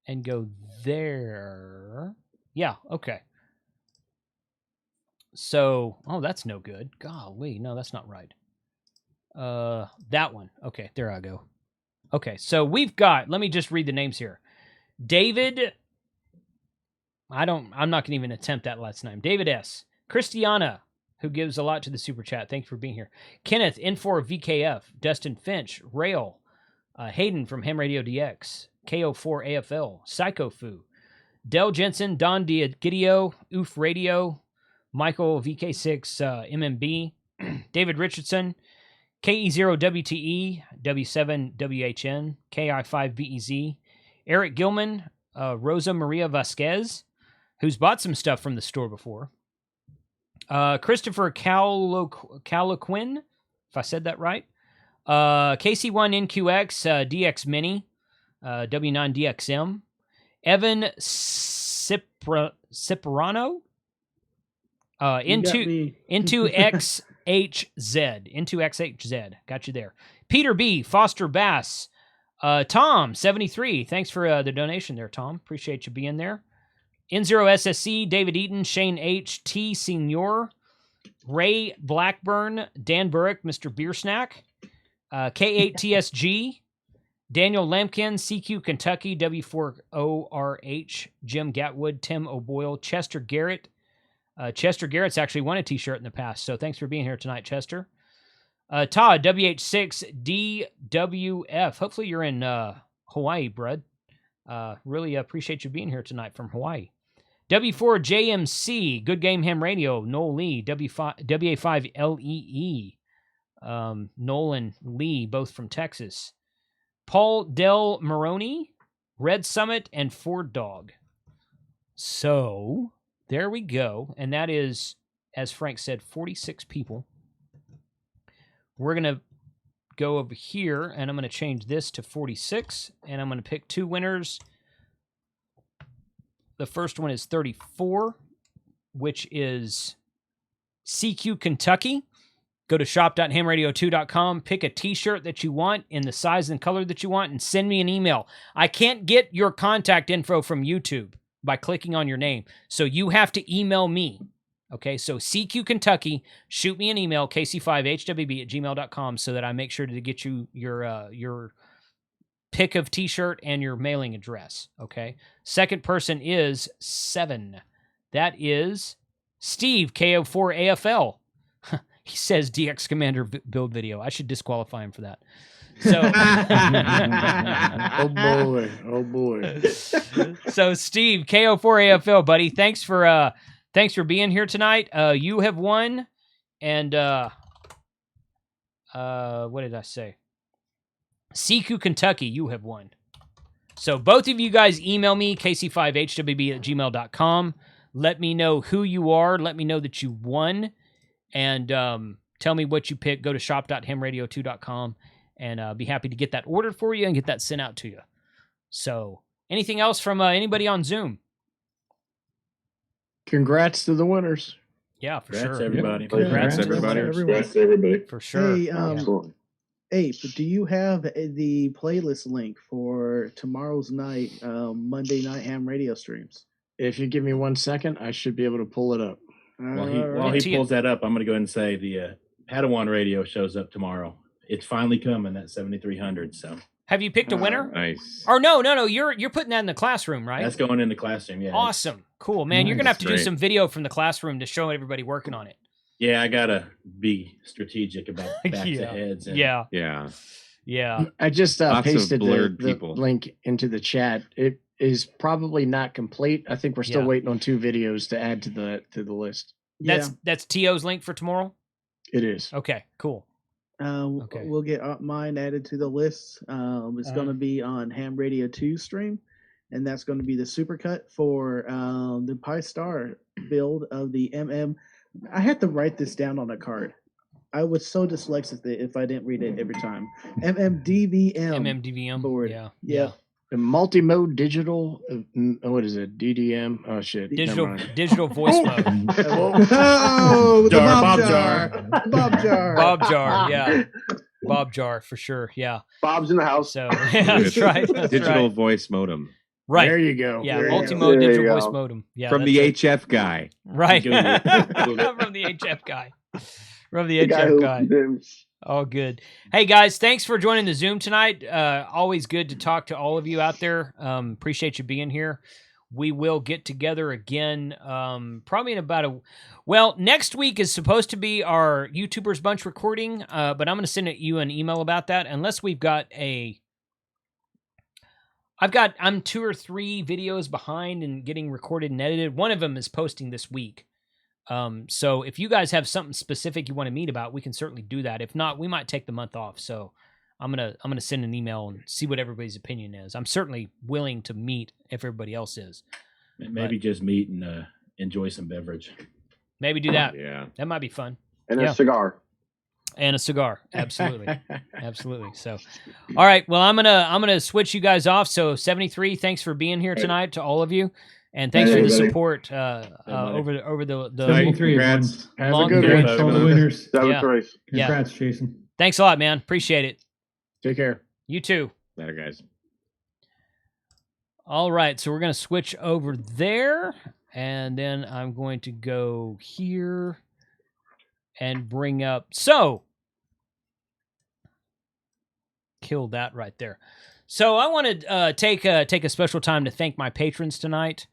and go there. Yeah, okay. So, that's no good. Golly, no, that's not right. That one. Okay, there I go. Okay, so we've got, let me just read the names here. David, I'm not going to even attempt that last name. David S. Christiana, who gives a lot to the super chat. Thanks for being here. Kenneth, N4VKF, Dustin Finch, Rail, Hayden from Ham Radio DX, KO4AFL, Psycho Fu, Del Jensen, Don Gidio, Oof Radio, Michael VK6 MMB, David Richardson, KE0WTE, W7WHN, KI5BEZ, Eric Gilman, Rosa Maria Vasquez, who's bought some stuff from the store before, Christopher Caloquin, if I said that right, KC1NQX, DX Mini, W9DXM, Evan Cipriano, into XHZ, got you there. Peter B, Foster Bass, Tom 73, thanks for the donation there, Tom. Appreciate you being there. N0SSC, David Eaton, Shane H, T Senior, Ray Blackburn, Dan Burrick, Mr. Beer Snack, K8TSG, Daniel Lampkin, CQ Kentucky, W4ORH, Jim Gatwood, Tim O'Boyle, Chester Garrett. Chester Garrett's actually won a T-shirt in the past, so thanks for being here tonight, Chester. Todd, WH6DWF. Hopefully you're in Hawaii, bud. Really appreciate you being here tonight from Hawaii. W4JMC, Good Game Ham Radio, Noel Lee, WA5LEE, Noel and Lee, both from Texas. Paul Del Maroney, Red Summit, and Ford Dog. So, there we go. And that is, as Frank said, 46 people. We're going to go over here, and I'm going to change this to 46, and I'm going to pick 2 winners. The first one is 34, which is CQ Kentucky. Go to shop.hamradio2.com, pick a T-shirt that you want in the size and color that you want, and send me an email. I can't get your contact info from YouTube by clicking on your name, so you have to email me. Okay, so CQ Kentucky, shoot me an email, kc5hwb@gmail.com, so that I make sure to get you your pick of t-shirt, and your mailing address. Okay. Second person is 7. That is Steve, KO4AFL. He says DX Commander build video. I should disqualify him for that. So, oh boy. So Steve, KO4AFL, buddy, thanks for being here tonight. You have won, and what did I say? Siku, Kentucky, you have won. So both of you guys email me, kc5hwb@gmail.com. Let me know who you are. Let me know that you won. And tell me what you picked. Go to shop.hamradio2.com and be happy to get that ordered for you and get that sent out to you. So anything else from anybody on Zoom? Congrats to the winners. Yeah, for Congrats, sure. everybody. Congrats, everybody. everybody. For sure. Hey, Ape, do you have the playlist link for tomorrow's night, Monday night ham radio streams? If you give me 1 second, I should be able to pull it up. While he pulls that up, I'm going to go ahead and say the Padawan radio shows up tomorrow. It's finally coming, that 7300. So have you picked a winner? Nice. Or no. You're putting that in the classroom, right? That's going in the classroom. Yeah. Awesome. Cool, man. Nice. You're gonna have to do Great. some video from the classroom to show everybody working on it. Yeah, I gotta be strategic about backs Yeah. of heads. And Yeah. Yeah. I just Lots of pasted blurred the people. link into the chat. It is probably not complete. I think we're still Yeah. waiting on 2 videos to add to the list. That's T.O.'s link for tomorrow? It is. Okay, cool. Okay. We'll get mine added to the list. It's going to be on Ham Radio 2 stream, and that's going to be the supercut for the Pi Star build of the MM. I had to write this down on a card. I was so dyslexic that if I didn't read it every time. MMDVM. MMDVM. board. Yeah. The multi-mode digital, what is it? DDM? Oh shit. Digital voice mode. Oh, the Bob Jar. Bob Jar. Bob Jar, yeah. Bob Jar for sure. Yeah. Bob's in the house. So yeah, that's right. That's Digital right. voice modem. Right. There you go. Yeah, There you multi-mode There you digital go. voice modem. Yeah. From that's the it. HF guy. Right. Google it. From the HF guy. From the The guy HF who- guy. All good. Hey guys, thanks for joining the Zoom tonight. Always good to talk to all of you out there. Appreciate you being here. We will get together again probably in about next week is supposed to be our YouTubers Bunch recording, but I'm going to send you an email about that unless we've got I'm 2 or 3 videos behind and getting recorded and edited. One of them is posting this week. So if you guys have something specific you want to meet about, we can certainly do that. If not, we might take the month off. So I'm gonna send an email and see what everybody's opinion is. I'm certainly willing to meet if everybody else is. Maybe just meet and enjoy some beverage. Maybe do that. Yeah. That might be fun. And Yeah. a cigar. And a cigar. Absolutely. Absolutely. So, all right. Well, I'm gonna switch you guys off. So 73, thanks for being here tonight to all of you. And thanks for the everybody. support over the 73 Congrats. Have long a good period. one. Congrats to all the winners. That was Yeah. great. Yeah. Congrats, Jason. Thanks a lot, man. Appreciate it. Take care. You too. Later, guys. All right, so we're going to switch over there, and then I'm going to go here and bring up. So, kill that right there. So I want to take a special time to thank my patrons tonight.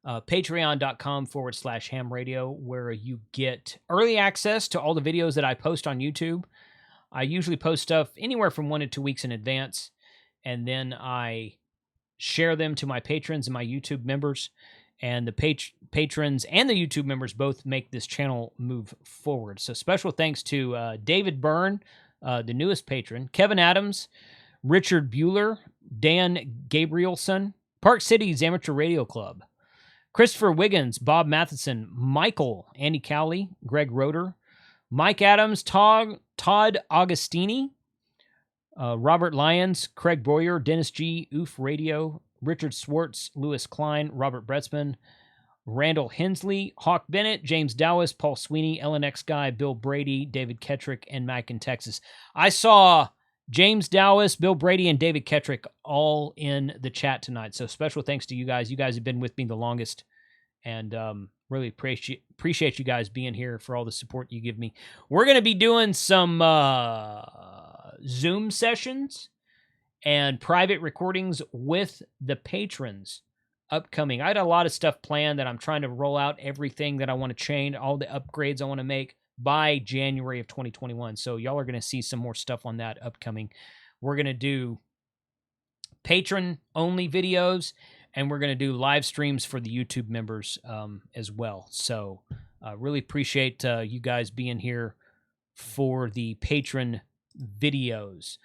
Patreon.com/ham radio, where you get early access to all the videos that I post on YouTube. I usually post stuff anywhere from 1 to 2 weeks in advance, and then I share them to my patrons and my YouTube members. And the patrons and the YouTube members both make this channel move forward. So special thanks to David Byrne, the newest patron, Kevin Adams, Richard Bueller, Dan Gabrielson, Park City's Amateur Radio Club, Christopher Wiggins, Bob Matheson, Michael, Andy Cowley, Greg Roeder, Mike Adams, Todd Augustini, Robert Lyons, Craig Boyer, Dennis G, Oof Radio, Richard Swartz, Lewis Klein, Robert Bretzman, Randall Hensley, Hawk Bennett, James Dowis, Paul Sweeney, LNX Guy, Bill Brady, David Kettrick, and Mike in Texas. I saw James Dowis, Bill Brady, and David Kettrick all in the chat tonight. So special thanks to you guys. You guys have been with me the longest, and really appreciate you guys being here for all the support you give me. We're going to be doing some Zoom sessions, and private recordings with the patrons upcoming. I had a lot of stuff planned that I'm trying to roll out, everything that I want to change, all the upgrades I want to make by January of 2021. So y'all are going to see some more stuff on that upcoming. We're going to do patron-only videos, and we're going to do live streams for the YouTube members as well. So really appreciate you guys being here for the patron videos.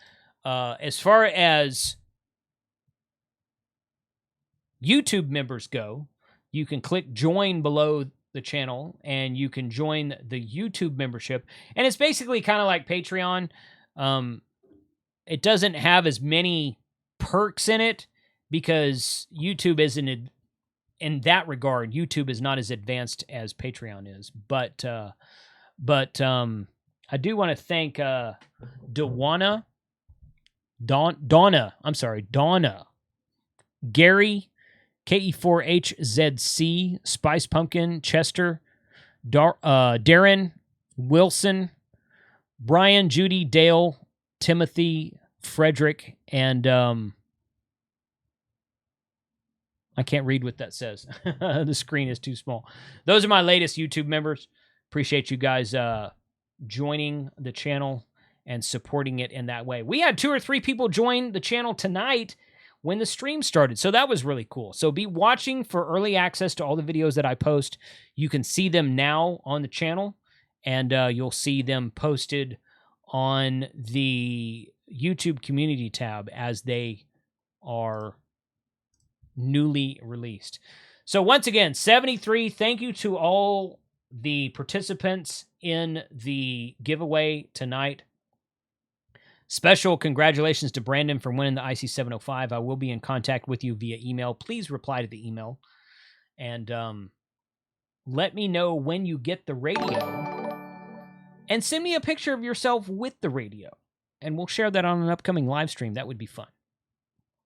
As far as YouTube members go, you can click join below the channel and you can join the YouTube membership. And it's basically kind of like Patreon. It doesn't have as many perks in it because YouTube isn't, in that regard, YouTube is not as advanced as Patreon is. But I do want to thank Donna, Gary, KE4HZC, Spice Pumpkin, Chester, Darren, Wilson, Brian, Judy, Dale, Timothy, Frederick, and I can't read what that says. The screen is too small. Those are my latest YouTube members. Appreciate you guys joining the channel and supporting it in that way. We had 2 or 3 people join the channel tonight when the stream started, so that was really cool. So be watching for early access to all the videos that I post. You can see them now on the channel, and you'll see them posted on the YouTube community tab as they are newly released. So once again, 73, thank you to all the participants in the giveaway tonight. Special congratulations to Brandon for winning the IC705. I will be in contact with you via email. Please reply to the email. And let me know when you get the radio. And send me a picture of yourself with the radio. And we'll share that on an upcoming live stream. That would be fun.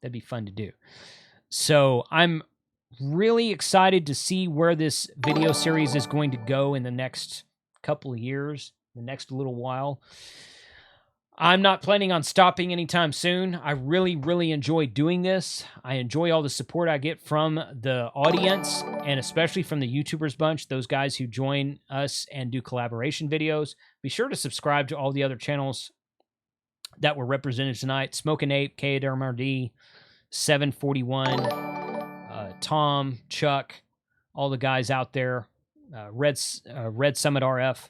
That'd be fun to do. So I'm really excited to see where this video series is going to go in the next couple of years, the next little while. I'm not planning on stopping anytime soon. I really, really enjoy doing this. I enjoy all the support I get from the audience, and especially from the YouTubers bunch, those guys who join us and do collaboration videos. Be sure to subscribe to all the other channels that were represented tonight. Smokin' Ape, KDRMRD, 741, Tom, Chuck, all the guys out there, Red Summit RF.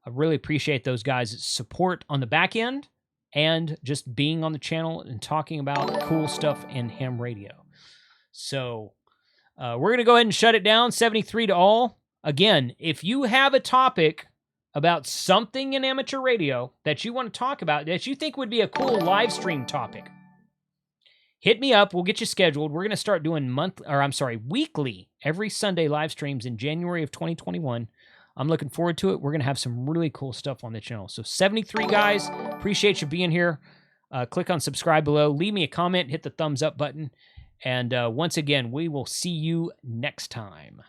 I really appreciate those guys' support on the back end and just being on the channel and talking about cool stuff in ham radio. So we're going to go ahead and shut it down. 73 to all. Again, if you have a topic about something in amateur radio that you want to talk about that you think would be a cool live stream topic, hit me up. We'll get you scheduled. We're going to start doing weekly, every Sunday live streams in January of 2021. I'm looking forward to it. We're going to have some really cool stuff on the channel. So 73 guys, appreciate you being here. Click on subscribe below. Leave me a comment. Hit the thumbs up button. And once again, we will see you next time.